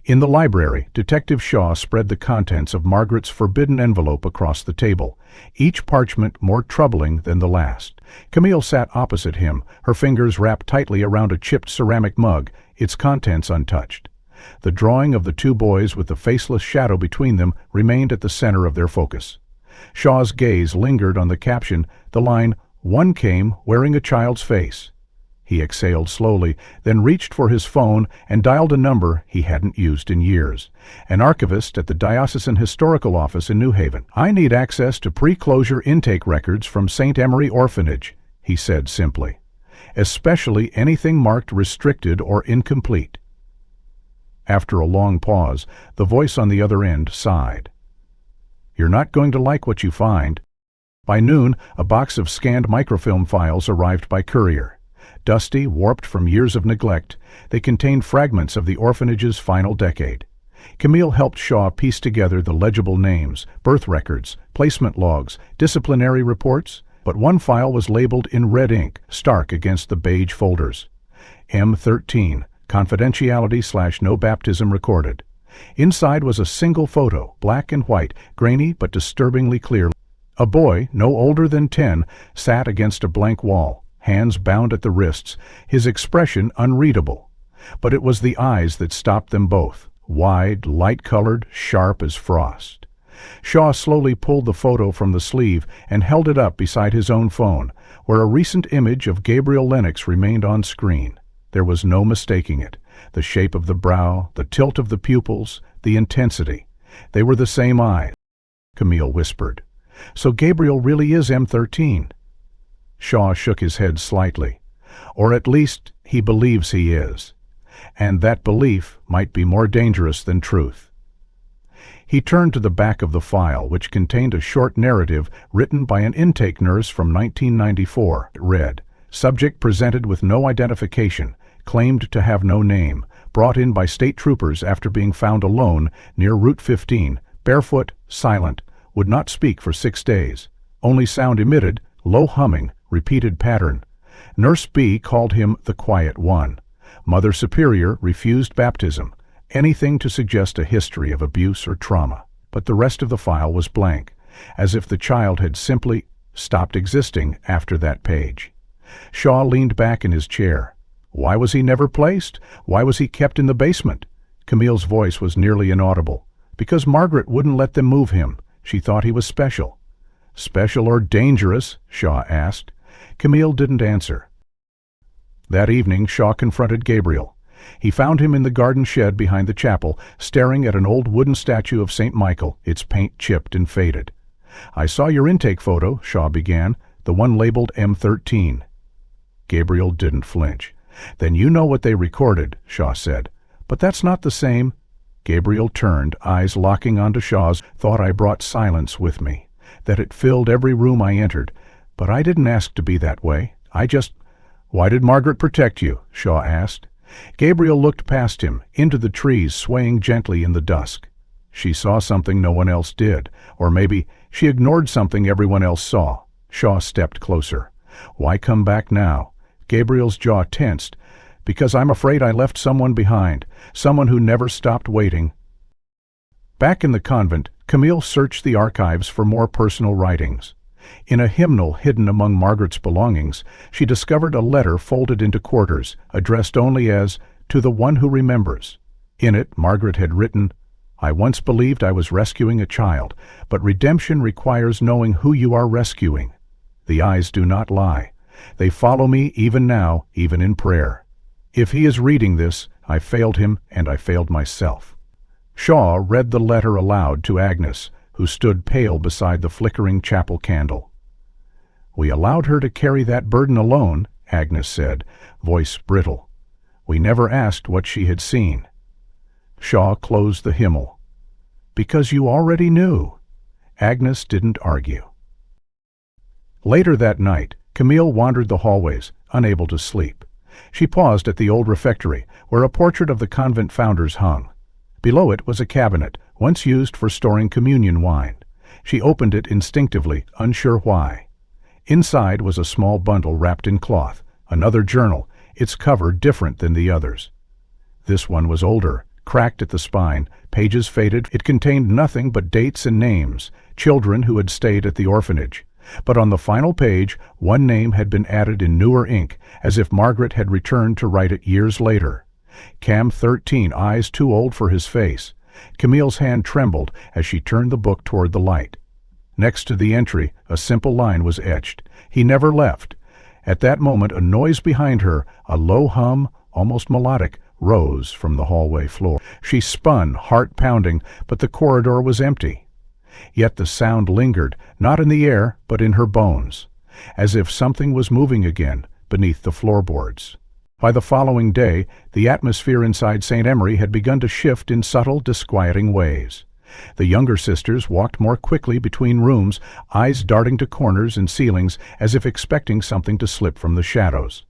In the library, Detective Shaw spread the contents of Margaret's forbidden envelope across the table, each parchment more troubling than the last. Camille sat opposite him, her fingers wrapped tightly around a chipped ceramic mug, its contents untouched. The drawing of the 2 boys with the faceless shadow between them remained at the center of their focus. Shaw's gaze lingered on the caption, the line, One came wearing a child's face. He exhaled slowly, then reached for his phone and dialed a number he hadn't used in years. An archivist at the Diocesan Historical Office in New Haven. I need access to pre-closure intake records from St. Emery Orphanage, he said simply. Especially anything marked restricted or incomplete. After a long pause, the voice on the other end sighed. You're not going to like what you find. By noon, a box of scanned microfilm files arrived by courier. Dusty, warped from years of neglect, they contained fragments of the orphanage's final decade. Camille helped Shaw piece together the legible names, birth records, placement logs, disciplinary reports, but one file was labeled in red ink, stark against the beige folders. M13, confidentiality/no baptism recorded. Inside was a single photo, black and white, grainy but disturbingly clear. A boy, no older than 10, sat against a blank wall, hands bound at the wrists, his expression unreadable. But it was the eyes that stopped them both, wide, light-colored, sharp as frost. Shaw slowly pulled the photo from the sleeve and held it up beside his own phone, where a recent image of Gabriel Lennox remained on screen. There was no mistaking it. The shape of the brow, the tilt of the pupils, the intensity. They were the same eyes. Camille whispered. So Gabriel really is M13. Shaw shook his head slightly. Or at least he believes he is. And that belief might be more dangerous than truth. He turned to the back of the file, which contained a short narrative written by an intake nurse from 1994. It read, "Subject presented with no identification, claimed to have no name, brought in by state troopers after being found alone near Route 15, barefoot, silent, would not speak for 6 days. Only sound emitted, low humming, repeated pattern. Nurse B called him the Quiet One. Mother Superior refused baptism, anything to suggest a history of abuse or trauma." But the rest of the file was blank, as if the child had simply stopped existing after that page. Shaw leaned back in his chair. Why was he never placed? Why was he kept in the basement? Camille's voice was nearly inaudible. Because Margaret wouldn't let them move him. She thought he was special. Special or dangerous? Shaw asked. Camille didn't answer. That evening, Shaw confronted Gabriel. He found him in the garden shed behind the chapel, staring at an old wooden statue of St. Michael, its paint chipped and faded. "I saw your intake photo," Shaw began, "the one labeled M13. Gabriel didn't flinch. "Then you know what they recorded," Shaw said. "But that's not the same." Gabriel turned, eyes locking onto Shaw's. "Thought I brought silence with me, that it filled every room I entered. But I didn't ask to be that way. I just—" "Why did Margaret protect you?" Shaw asked. Gabriel looked past him, into the trees swaying gently in the dusk. She saw something no one else did, or maybe she ignored something everyone else saw. Shaw stepped closer. "Why come back now?" Gabriel's jaw tensed. "Because I'm afraid I left someone behind, someone who never stopped waiting." Back in the convent, Camille searched the archives for more personal writings. In a hymnal hidden among Margaret's belongings, she discovered a letter folded into quarters, addressed only as, "To the one who remembers." In it, Margaret had written, "I once believed I was rescuing a child, but redemption requires knowing who you are rescuing. The eyes do not lie. They follow me even now, even in prayer. If he is reading this, I failed him and I failed myself." Shaw read the letter aloud to Agnes, who stood pale beside the flickering chapel candle. "We allowed her to carry that burden alone," Agnes said, voice brittle. "We never asked what she had seen." Shaw closed the hymnal. "Because you already knew." Agnes didn't argue. Later that night, Camille wandered the hallways, unable to sleep. She paused at the old refectory, where a portrait of the convent founders hung. Below it was a cabinet, once used for storing communion wine. She opened it instinctively, unsure why. Inside was a small bundle wrapped in cloth, another journal, its cover different than the others. This one was older, cracked at the spine, pages faded. It contained nothing but dates and names, children who had stayed at the orphanage. But on the final page, one name had been added in newer ink, as if Margaret had returned to write it years later. Cam 13, eyes too old for his face. Camille's hand trembled as she turned the book toward the light. Next to the entry, a simple line was etched. "He never left." At that moment, a noise behind her, a low hum, almost melodic, rose from the hallway floor. She spun, heart pounding, but the corridor was empty. Yet the sound lingered, not in the air, but in her bones, as if something was moving again beneath the floorboards. By the following day, the atmosphere inside St. Emery had begun to shift in subtle, disquieting ways. The younger sisters walked more quickly between rooms, eyes darting to corners and ceilings as if expecting something to slip from the shadows.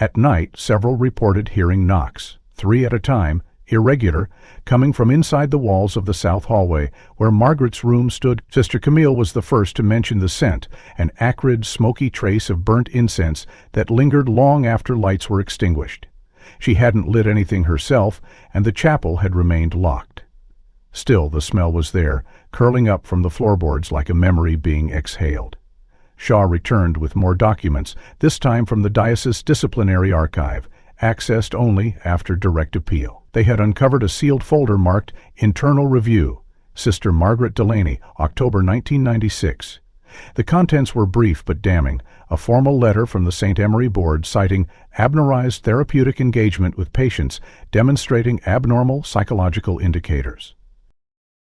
At night, several reported hearing knocks, 3 at a time, irregular, coming from inside the walls of the south hallway, where Margaret's room stood. Sister Camille was the first to mention the scent, an acrid, smoky trace of burnt incense that lingered long after lights were extinguished. She hadn't lit anything herself, and the chapel had remained locked. Still, the smell was there, curling up from the floorboards like a memory being exhaled. Shaw returned with more documents, this time from the diocese disciplinary archive, accessed only after direct appeal. They had uncovered a sealed folder marked Internal Review, Sister Margaret Delaney, October 1996. The contents were brief but damning, a formal letter from the St. Emery Board citing abnormalized therapeutic engagement with patients demonstrating abnormal psychological indicators.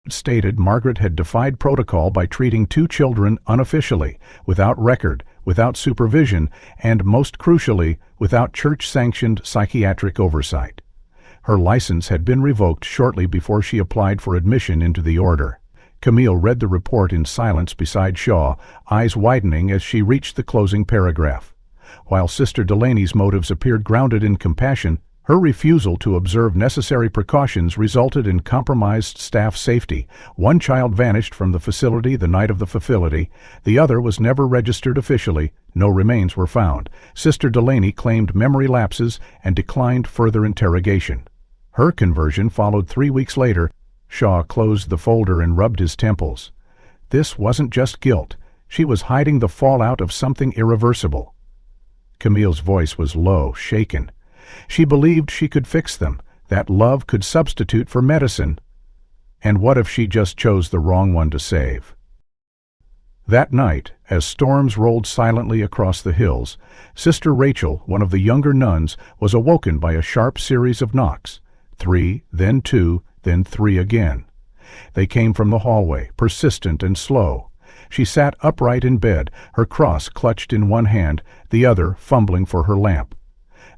It stated Margaret had defied protocol by treating 2 children unofficially, without record, without supervision, and most crucially, without church-sanctioned psychiatric oversight. Her license had been revoked shortly before she applied for admission into the order. Camille read the report in silence beside Shaw, eyes widening as she reached the closing paragraph. While Sister Delaney's motives appeared grounded in compassion, her refusal to observe necessary precautions resulted in compromised staff safety. 1 child vanished from the facility the night of the facility, the other was never registered officially, no remains were found. Sister Delaney claimed memory lapses and declined further interrogation. Her conversion followed 3 weeks later. Shaw closed the folder and rubbed his temples. This wasn't just guilt. She was hiding the fallout of something irreversible. Camille's voice was low, shaken. She believed she could fix them, that love could substitute for medicine. And what if she just chose the wrong one to save? That night, as storms rolled silently across the hills, Sister Rachel, one of the younger nuns, was awoken by a sharp series of knocks. 3, then 2, then 3 again. They came from the hallway, persistent and slow. She sat upright in bed, her cross clutched in one hand, the other fumbling for her lamp.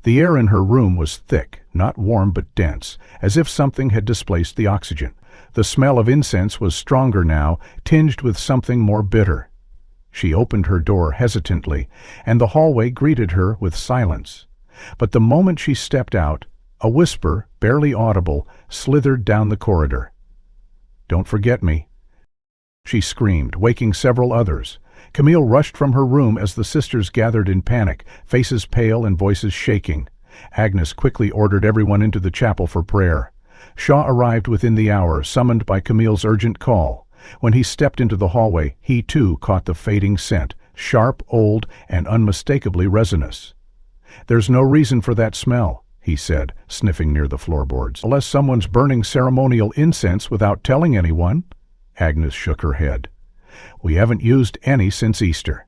The air in her room was thick, not warm but dense, as if something had displaced the oxygen. The smell of incense was stronger now, tinged with something more bitter. She opened her door hesitantly, and the hallway greeted her with silence. But the moment she stepped out, a whisper, barely audible, slithered down the corridor. "Don't forget me," she screamed, waking several others. Camille rushed from her room as the sisters gathered in panic, faces pale and voices shaking. Agnes quickly ordered everyone into the chapel for prayer. Shaw arrived within the hour, summoned by Camille's urgent call. When he stepped into the hallway, he too caught the fading scent, sharp, old, and unmistakably resinous. "There's no reason for that smell," he said, sniffing near the floorboards. "Unless someone's burning ceremonial incense without telling anyone." Agnes shook her head. "We haven't used any since Easter."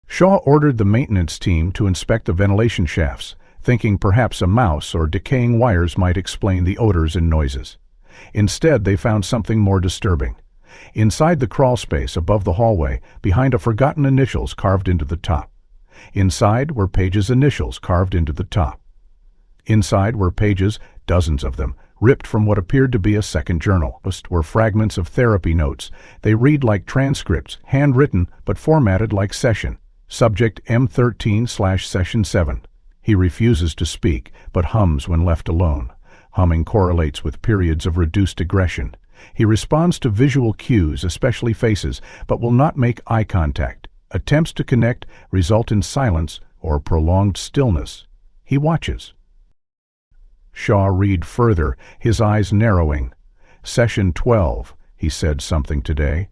Shaw ordered the maintenance team to inspect the ventilation shafts, thinking perhaps a mouse or decaying wires might explain the odors and noises. Instead, they found something more disturbing. Inside the crawl space above the hallway, behind a forgotten initials carved into the top. Inside were Page's initials carved into the top. Inside were pages, dozens of them, ripped from what appeared to be a second journal. Most were fragments of therapy notes. They read like transcripts, handwritten but formatted like session. Subject M13/Session 7. He refuses to speak, but hums when left alone. Humming correlates with periods of reduced aggression. He responds to visual cues, especially faces, but will not make eye contact. Attempts to connect result in silence or prolonged stillness. He watches. Shaw read further, his eyes narrowing. "Session 12, he said something today.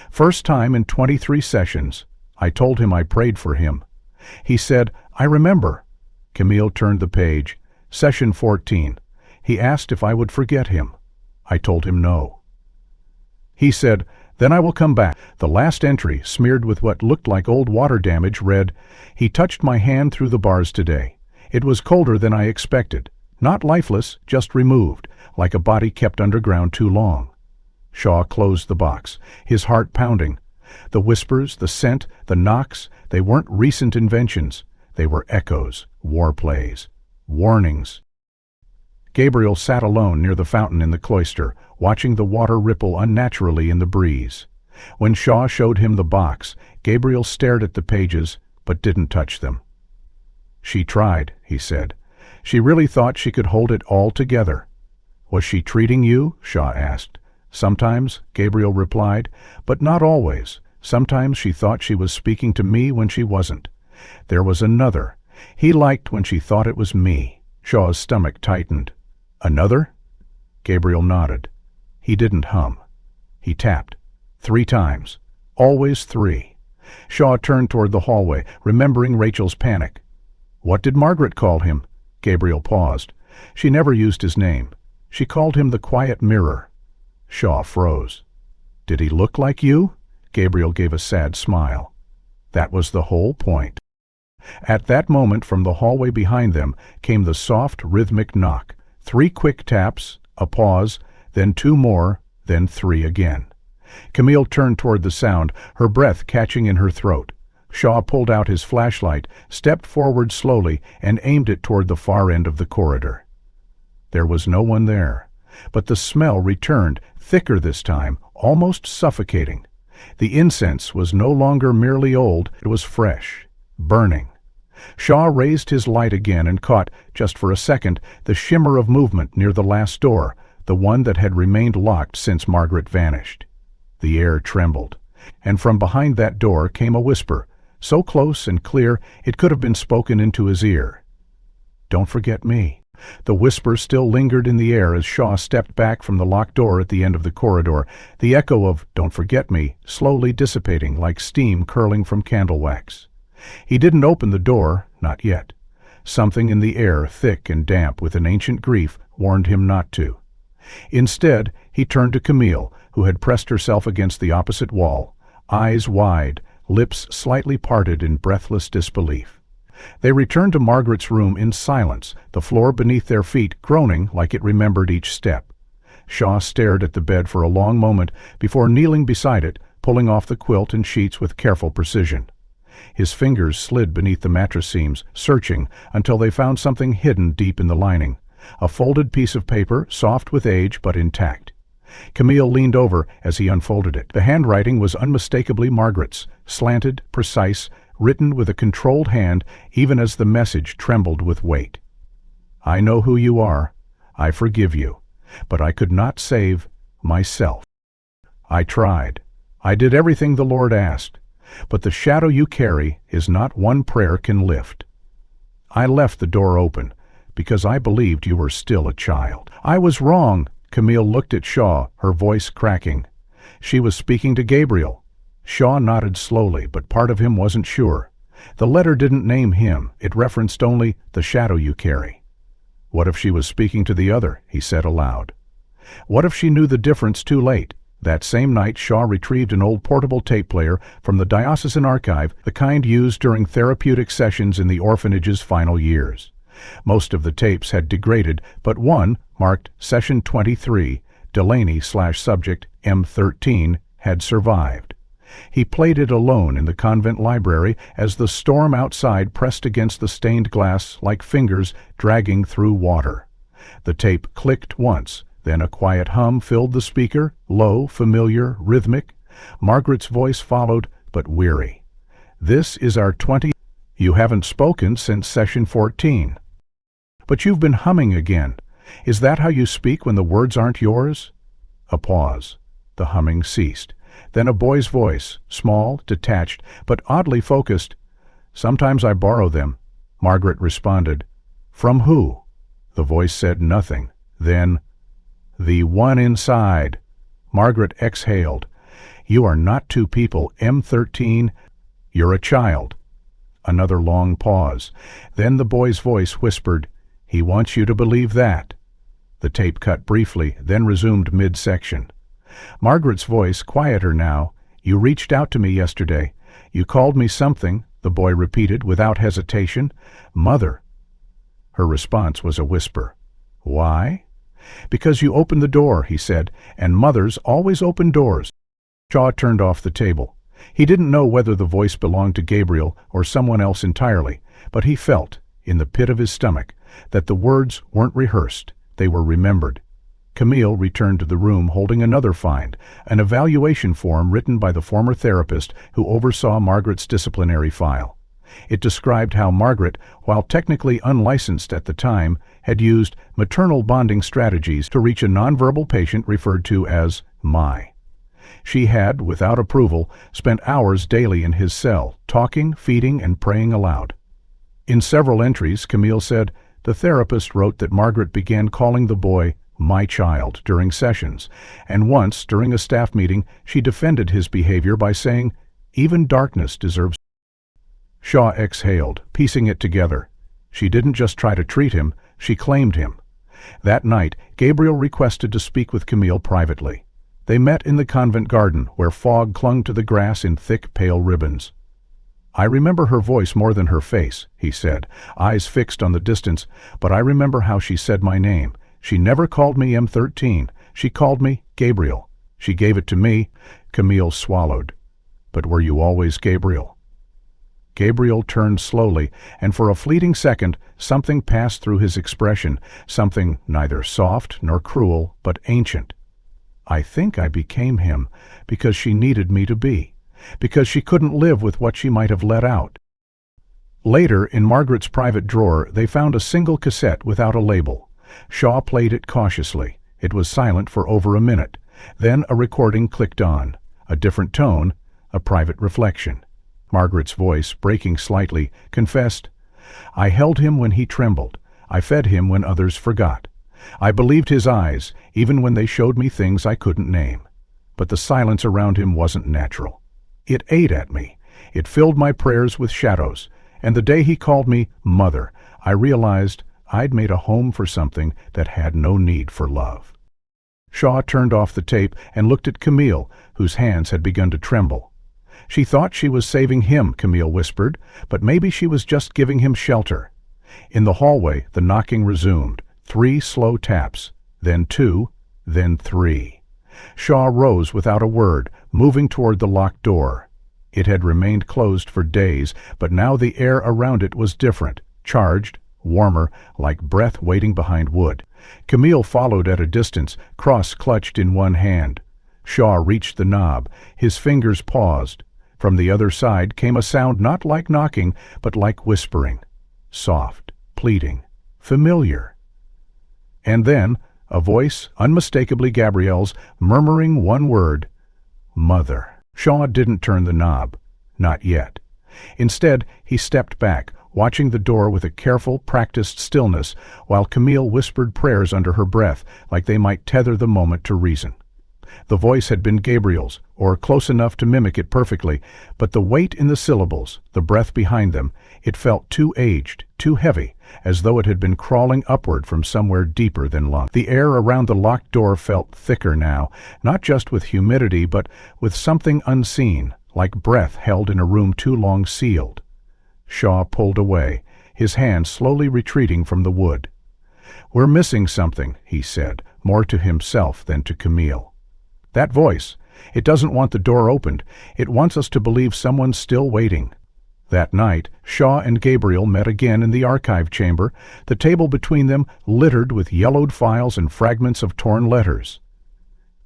First time in 23 sessions. I told him I prayed for him. He said, 'I remember.'" Camille turned the page. "Session 14. He asked if I would forget him. I told him no. He said, 'Then I will come back.'" The last entry, smeared with what looked like old water damage, read, "He touched my hand through the bars today. It was colder than I expected. Not lifeless, just removed, like a body kept underground too long." Shaw closed the box, his heart pounding. The whispers, the scent, the knocks, they weren't recent inventions. They were echoes, war plays, warnings. Gabriel sat alone near the fountain in the cloister, watching the water ripple unnaturally in the breeze. When Shaw showed him the box, Gabriel stared at the pages, but didn't touch them. "She tried," he said. "She really thought she could hold it all together." Was she treating you? Shaw asked. Sometimes, Gabriel replied, but not always. Sometimes she thought she was speaking to me when she wasn't. There was another. He liked when she thought it was me. Shaw's stomach tightened. Another? Gabriel nodded. He didn't hum. He tapped. 3 times. Always 3. Shaw turned toward the hallway, remembering Rachel's panic. What did Margaret call him? Gabriel paused. She never used his name. She called him the quiet mirror. Shaw froze. Did he look like you? Gabriel gave a sad smile. That was the whole point. At that moment, from the hallway behind them came the soft, rhythmic knock. 3 quick taps, a pause, then 2 more, then 3 again. Camille turned toward the sound, her breath catching in her throat. Shaw pulled out his flashlight, stepped forward slowly, and aimed it toward the far end of the corridor. There was no one there, but the smell returned, thicker this time, almost suffocating. The incense was no longer merely old, it was fresh, burning. Shaw raised his light again and caught, just for a second, the shimmer of movement near the last door, the one that had remained locked since Margaret vanished. The air trembled, and from behind that door came a whisper, so close and clear it could have been spoken into his ear. Don't forget me. The whisper still lingered in the air as Shaw stepped back from the locked door at the end of the corridor, the echo of "Don't forget me" slowly dissipating like steam curling from candle wax. He didn't open the door, not yet. Something in the air, thick and damp with an ancient grief, warned him not to. Instead, he turned to Camille, who had pressed herself against the opposite wall, eyes wide, lips slightly parted in breathless disbelief. They returned to Margaret's room in silence, the floor beneath their feet groaning like it remembered each step. Shaw stared at the bed for a long moment before kneeling beside it, pulling off the quilt and sheets with careful precision. His fingers slid beneath the mattress seams, searching until they found something hidden deep in the lining, a folded piece of paper, soft with age but intact. Camille leaned over as he unfolded it. The handwriting was unmistakably Margaret's, slanted, precise, written with a controlled hand even as the message trembled with weight. I know who you are. I forgive you. But I could not save myself. I tried. I did everything the Lord asked. But the shadow you carry is not one prayer can lift. I left the door open because I believed you were still a child. I was wrong. Camille looked at Shaw, her voice cracking. She was speaking to Gabriel. Shaw nodded slowly, but part of him wasn't sure. The letter didn't name him. It referenced only the shadow you carry. What if she was speaking to the other? He said aloud. What if she knew the difference too late? That same night, Shaw retrieved an old portable tape player from the diocesan archive, the kind used during therapeutic sessions in the orphanage's final years. Most of the tapes had degraded, but one, marked Session 23, Delaney/subject M13, had survived. He played it alone in the convent library as the storm outside pressed against the stained glass like fingers dragging through water. The tape clicked once, then a quiet hum filled the speaker, low, familiar, rhythmic. Margaret's voice followed, but weary. This is our 20th. You haven't spoken since Session 14. But you've been humming again. Is that how you speak when the words aren't yours? A pause. The humming ceased. Then a boy's voice, small, detached, but oddly focused. Sometimes I borrow them. Margaret responded. From who? The voice said nothing. Then, the one inside. Margaret exhaled. You are not 2 people, M13. You're a child. Another long pause. Then the boy's voice whispered, He wants you to believe that. The tape cut briefly, then resumed mid-section. Margaret's voice, quieter now. You reached out to me yesterday. You called me something, the boy repeated without hesitation. Mother. Her response was a whisper. Why? Because you opened the door, he said, and mothers always open doors. Shaw turned off the table. He didn't know whether the voice belonged to Gabriel or someone else entirely, but he felt, in the pit of his stomach, that the words weren't rehearsed, they were remembered. Camille returned to the room holding another find, an evaluation form written by the former therapist who oversaw Margaret's disciplinary file. It described how Margaret, while technically unlicensed at the time, had used maternal bonding strategies to reach a nonverbal patient referred to as my. She had, without approval, spent hours daily in his cell, talking, feeding, and praying aloud. In several entries, Camille said, the therapist wrote that Margaret began calling the boy my child during sessions, and once, during a staff meeting, she defended his behavior by saying, even darkness deserves. Shaw exhaled, piecing it together. She didn't just try to treat him, she claimed him. That night, Gabriel requested to speak with Camille privately. They met in the convent garden, where fog clung to the grass in thick, pale ribbons. I remember her voice more than her face, he said, eyes fixed on the distance, but I remember how she said my name. She never called me M13. She called me Gabriel. She gave it to me. Camille swallowed. But were you always Gabriel? Gabriel turned slowly, and for a fleeting second, something passed through his expression, something neither soft nor cruel, but ancient. I think I became him because she needed me to be, because she couldn't live with what she might have let out. Later, in Margaret's private drawer, they found a single cassette without a label. Shaw played it cautiously. It was silent for over a minute. Then a recording clicked on. A different tone, a private reflection. Margaret's voice, breaking slightly, confessed, I held him when he trembled. I fed him when others forgot. I believed his eyes, even when they showed me things I couldn't name. But the silence around him wasn't natural. It ate at me. It filled my prayers with shadows. And the day he called me Mother, I realized I'd made a home for something that had no need for love. Shaw turned off the tape and looked at Camille, whose hands had begun to tremble. She thought she was saving him, Camille whispered, but maybe she was just giving him shelter. In the hallway, the knocking resumed. 3 slow taps, then 2, then 3. Shaw rose without a word, moving toward the locked door. It had remained closed for days, but now the air around it was different, charged, warmer, like breath waiting behind wood. Camille followed at a distance, cross clutched in one hand. Shaw reached the knob. His fingers paused. From the other side came a sound not like knocking, but like whispering. Soft, pleading, familiar. And then, a voice, unmistakably Gabrielle's, murmuring one word, Mother. Shaw didn't turn the knob. Not yet. Instead, he stepped back, watching the door with a careful, practiced stillness, while Camille whispered prayers under her breath, like they might tether the moment to reason. The voice had been Gabriel's, or close enough to mimic it perfectly, but the weight in the syllables, the breath behind them, it felt too aged, too heavy, as though it had been crawling upward from somewhere deeper than lungs. The air around the locked door felt thicker now, not just with humidity, but with something unseen, like breath held in a room too long sealed. Shaw pulled away, his hand slowly retreating from the wood. We're missing something, he said, more to himself than to Camille. That voice, it doesn't want the door opened. It wants us to believe someone's still waiting. That night, Shaw and Gabriel met again in the archive chamber, the table between them littered with yellowed files and fragments of torn letters.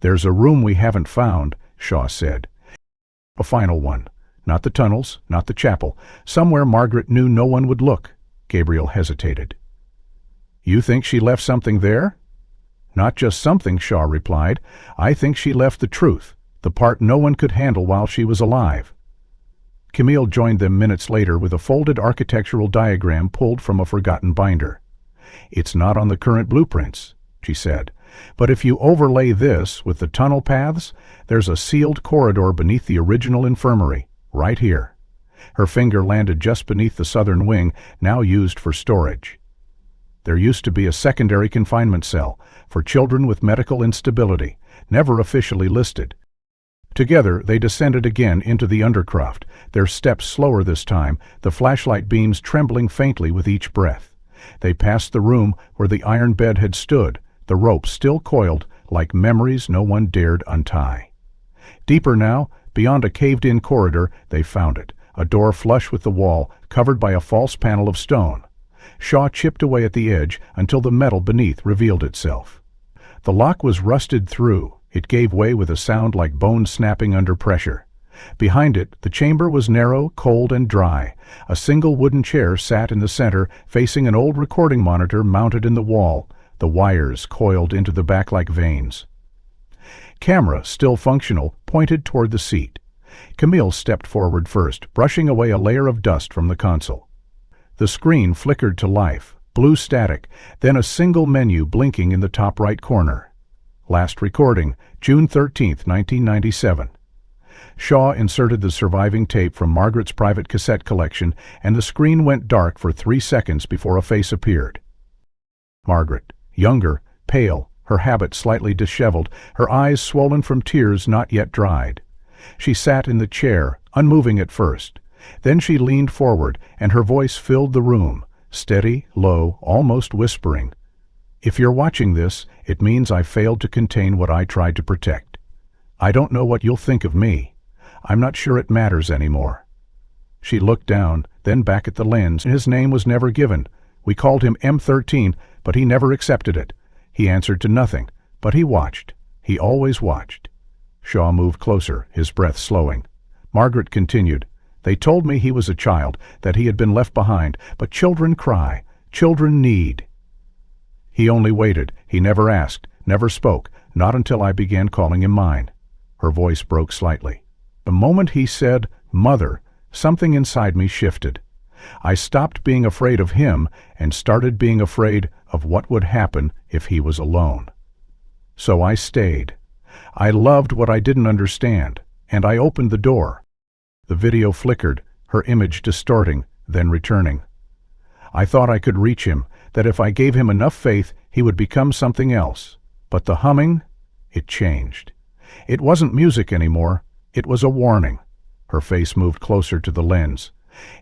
There's a room we haven't found, Shaw said. A final one. Not the tunnels, not the chapel. Somewhere Margaret knew no one would look. Gabriel hesitated. You think she left something there? Not just something, Shaw replied. I think she left the truth, the part no one could handle while she was alive. Camille joined them minutes later with a folded architectural diagram pulled from a forgotten binder. It's not on the current blueprints, she said, but if you overlay this with the tunnel paths, there's a sealed corridor beneath the original infirmary, right here. Her finger landed just beneath the southern wing, now used for storage. There used to be a secondary confinement cell for children with medical instability, never officially listed. Together, they descended again into the undercroft, their steps slower this time, the flashlight beams trembling faintly with each breath. They passed the room where the iron bed had stood, the rope still coiled like memories no one dared untie. Deeper now, beyond a caved-in corridor, they found it, a door flush with the wall, covered by a false panel of stone. Shaw chipped away at the edge until the metal beneath revealed itself. The lock was rusted through. It gave way with a sound like bones snapping under pressure. Behind it, the chamber was narrow, cold, and dry. A single wooden chair sat in the center, facing an old recording monitor mounted in the wall, the wires coiled into the back like veins. Camera, still functional, pointed toward the seat. Camille stepped forward first, brushing away a layer of dust from the console. The screen flickered to life, blue static, then a single menu blinking in the top right corner. Last recording, June 13, 1997. Shaw inserted the surviving tape from Margaret's private cassette collection, and the screen went dark for 3 seconds before a face appeared. Margaret, younger, pale, her habit slightly disheveled, her eyes swollen from tears not yet dried. She sat in the chair, unmoving at first. Then she leaned forward, and her voice filled the room, steady, low, almost whispering. "If you're watching this, it means I failed to contain what I tried to protect. I don't know what you'll think of me. I'm not sure it matters anymore." She looked down, then back at the lens. His name was never given. We called him M13, but he never accepted it. He answered to nothing, but he watched. He always watched. Shaw moved closer, his breath slowing. Margaret continued, "They told me he was a child, that he had been left behind, but children cry, children need." He only waited. He never asked, never spoke, not until I began calling him mine. Her voice broke slightly. The moment he said, "Mother," something inside me shifted. I stopped being afraid of him and started being afraid of what would happen if he was alone. So I stayed. I loved what I didn't understand, and I opened the door. The video flickered, her image distorting, then returning. I thought I could reach him, that if I gave him enough faith, he would become something else. But the humming, it changed. It wasn't music anymore. It was a warning. Her face moved closer to the lens.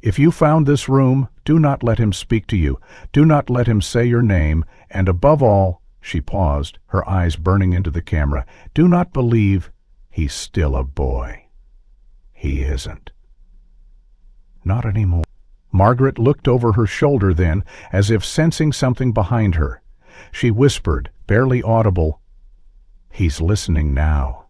"If you found this room, do not let him speak to you. Do not let him say your name. And above all," she paused, her eyes burning into the camera, "do not believe he's still a boy. He isn't. Not anymore." Margaret looked over her shoulder then, as if sensing something behind her. She whispered, barely audible, "He's listening now."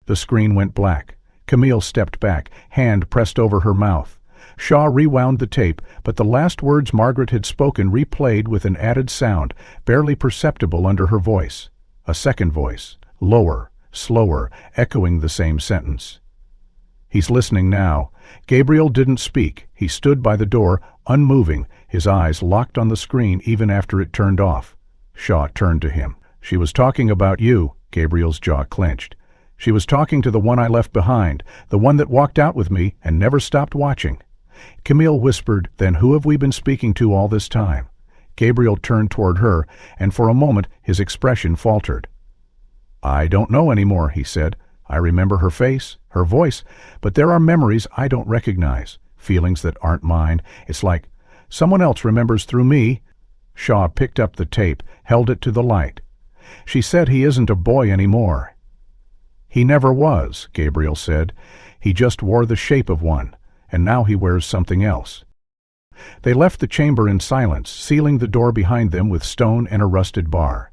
The screen went black. Camille stepped back, hand pressed over her mouth. Shaw rewound the tape, but the last words Margaret had spoken replayed with an added sound, barely perceptible under her voice. A second voice, lower, slower, echoing the same sentence. "He's listening now." Gabriel didn't speak. He stood by the door, unmoving, his eyes locked on the screen even after it turned off. Shaw turned to him. "She was talking about you." Gabriel's jaw clenched. "She was talking to the one I left behind, the one that walked out with me and never stopped watching." Camille whispered, "Then who have we been speaking to all this time?" Gabriel turned toward her, and for a moment his expression faltered. "I don't know anymore," he said. "I remember her face, her voice, but there are memories I don't recognize, feelings that aren't mine. It's like someone else remembers through me." Shaw picked up the tape, held it to the light. "She said he isn't a boy anymore." "He never was," Gabriel said. "He just wore the shape of one, and now he wears something else." They left the chamber in silence, sealing the door behind them with stone and a rusted bar.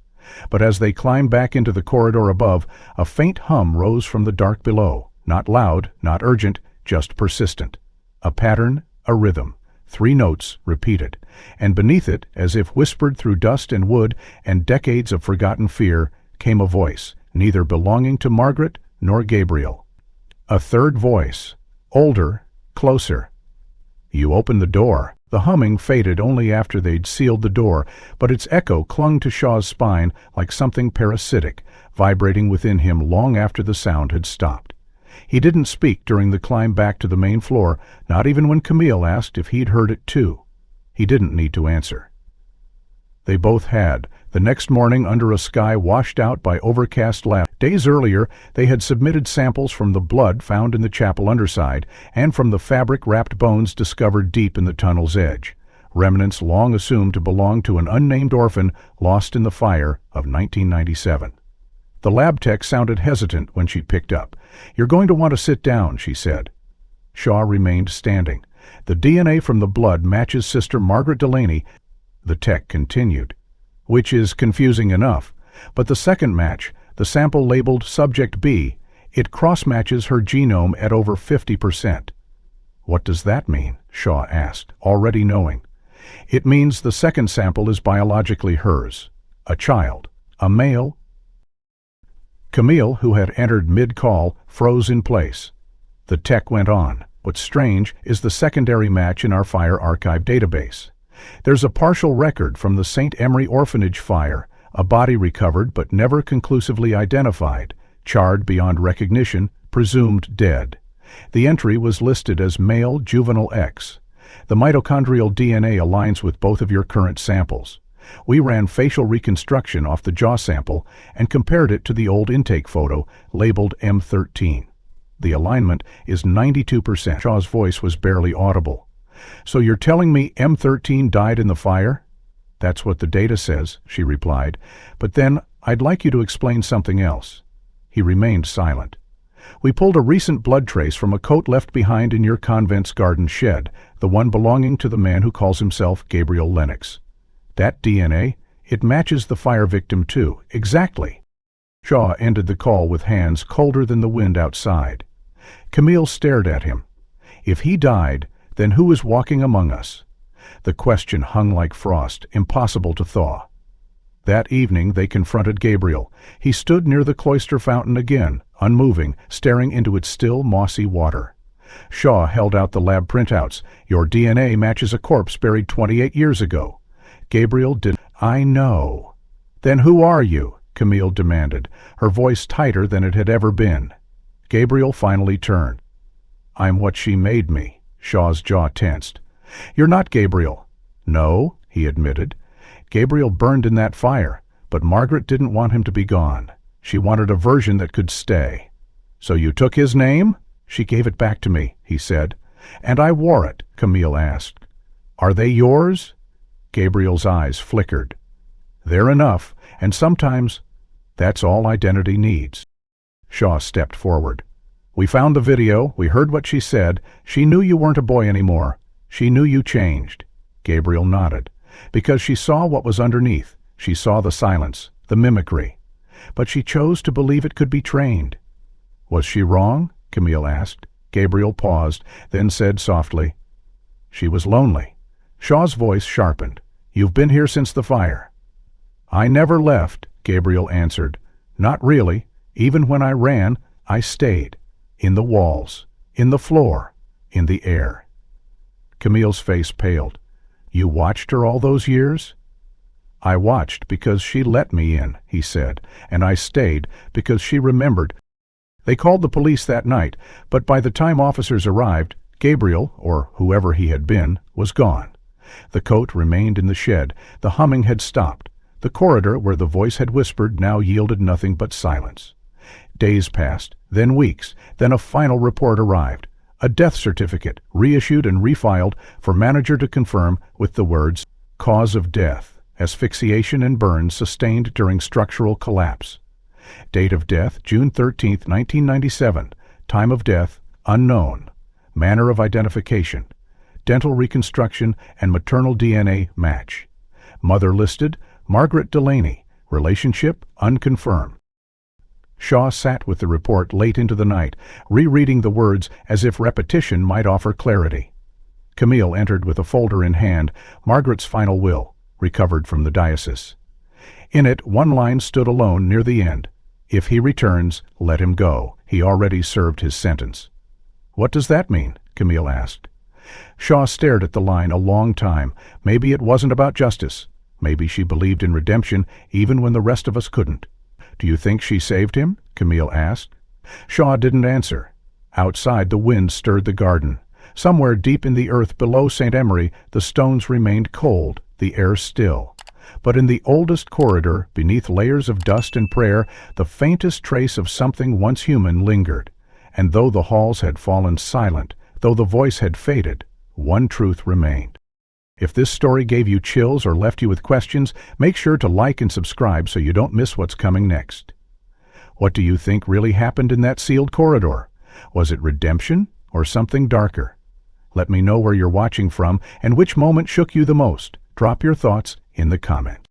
But as they climbed back into the corridor above, a faint hum rose from the dark below, not loud, not urgent, just persistent. A pattern, a rhythm, 3 notes repeated, and beneath it, as if whispered through dust and wood and decades of forgotten fear, came a voice, neither belonging to Margaret nor Gabriel. A third voice, older, closer. "You opened the door." The humming faded only after they'd sealed the door, but its echo clung to Shaw's spine like something parasitic, vibrating within him long after the sound had stopped. He didn't speak during the climb back to the main floor, not even when Camille asked if he'd heard it too. He didn't need to answer. They both had. The next morning, under a sky washed out by overcast clouds. Days earlier, they had submitted samples from the blood found in the chapel underside and from the fabric-wrapped bones discovered deep in the tunnel's edge, remnants long assumed to belong to an unnamed orphan lost in the fire of 1997. The lab tech sounded hesitant when she picked up. "You're going to want to sit down," she said. Shaw remained standing. "The DNA from the blood matches Sister Margaret Delaney," the tech continued, "which is confusing enough. But the second match, the sample labeled Subject B, It cross-matches her genome at over 50%. What does that mean? Shaw asked, already knowing. It means the second sample is biologically hers. A child. A male. Camille, who had entered mid-call, froze in place. The tech went on. What's strange is the secondary match in our fire archive database. There's a partial record from the St. Emery Orphanage fire, a body recovered but never conclusively identified, charred beyond recognition, presumed dead. The entry was listed as male juvenile X. The mitochondrial DNA aligns with both of your current samples. We ran facial reconstruction off the jaw sample and compared it to the old intake photo, labeled M13. The alignment is 92%. Shaw's voice was barely audible. So you're telling me M13 died in the fire? That's what the data says, she replied. But then I'd like you to explain something else. He remained silent. We pulled a recent blood trace from a coat left behind in your convent's garden shed, the one belonging to the man who calls himself Gabriel Lennox. That DNA, it matches the fire victim too, exactly. Shaw ended the call with hands colder than the wind outside. Camille stared at him. If he died, then who is walking among us? The question hung like frost, impossible to thaw. That evening they confronted Gabriel. He stood near the cloister fountain again, unmoving, staring into its still, mossy water. Shaw held out the lab printouts. Your DNA matches a corpse buried 28 years ago. Gabriel didn't. I know. Then who are you? Camille demanded, her voice tighter than it had ever been. Gabriel finally turned. I'm what she made me. Shaw's jaw tensed. You're not Gabriel. No, he admitted. Gabriel burned in that fire, but Margaret didn't want him to be gone. She wanted a version that could stay. So you took his name? She gave it back to me, he said. And I wore it, Camille asked. Are they yours? Gabriel's eyes flickered. They're enough, and sometimes that's all identity needs. Shaw stepped forward. We found the video, we heard what she said. She knew you weren't a boy anymore. She knew you changed. Gabriel nodded. Because she saw what was underneath. She saw the silence, the mimicry. But she chose to believe it could be trained. Was she wrong? Camille asked. Gabriel paused, then said softly, She was lonely. Shaw's voice sharpened. You've been here since the fire. I never left, Gabriel answered. Not really. Even when I ran, I stayed. In the walls, in the floor, in the air. Camille's face paled. You watched her all those years? I watched because she let me in, he said, and I stayed because she remembered. They called the police that night, but by the time officers arrived, Gabriel, or whoever he had been, was gone. The coat remained in the shed. The humming had stopped. The corridor where the voice had whispered now yielded nothing but silence. Days passed, then weeks, then a final report arrived. A death certificate, reissued and refiled for manager to confirm with the words, Cause of death, asphyxiation and burns sustained during structural collapse. Date of death, June 13, 1997. Time of death, unknown. Manner of identification, dental reconstruction and maternal DNA match. Mother listed, Margaret Delaney. Relationship, unconfirmed. Shaw sat with the report late into the night, rereading the words as if repetition might offer clarity. Camille entered with a folder in hand, Margaret's final will, recovered from the diocese. In it, one line stood alone near the end. If he returns, let him go. He already served his sentence. What does that mean? Camille asked. Shaw stared at the line a long time. Maybe it wasn't about justice. Maybe she believed in redemption even when the rest of us couldn't. Do you think she saved him? Camille asked. Shaw didn't answer. Outside, the wind stirred the garden. Somewhere deep in the earth below St. Emery, the stones remained cold, the air still. But in the oldest corridor, beneath layers of dust and prayer, the faintest trace of something once human lingered. And though the halls had fallen silent, though the voice had faded, one truth remained. If this story gave you chills or left you with questions, make sure to like and subscribe so you don't miss what's coming next. What do you think really happened in that sealed corridor? Was it redemption or something darker? Let me know where you're watching from and which moment shook you the most. Drop your thoughts in the comments.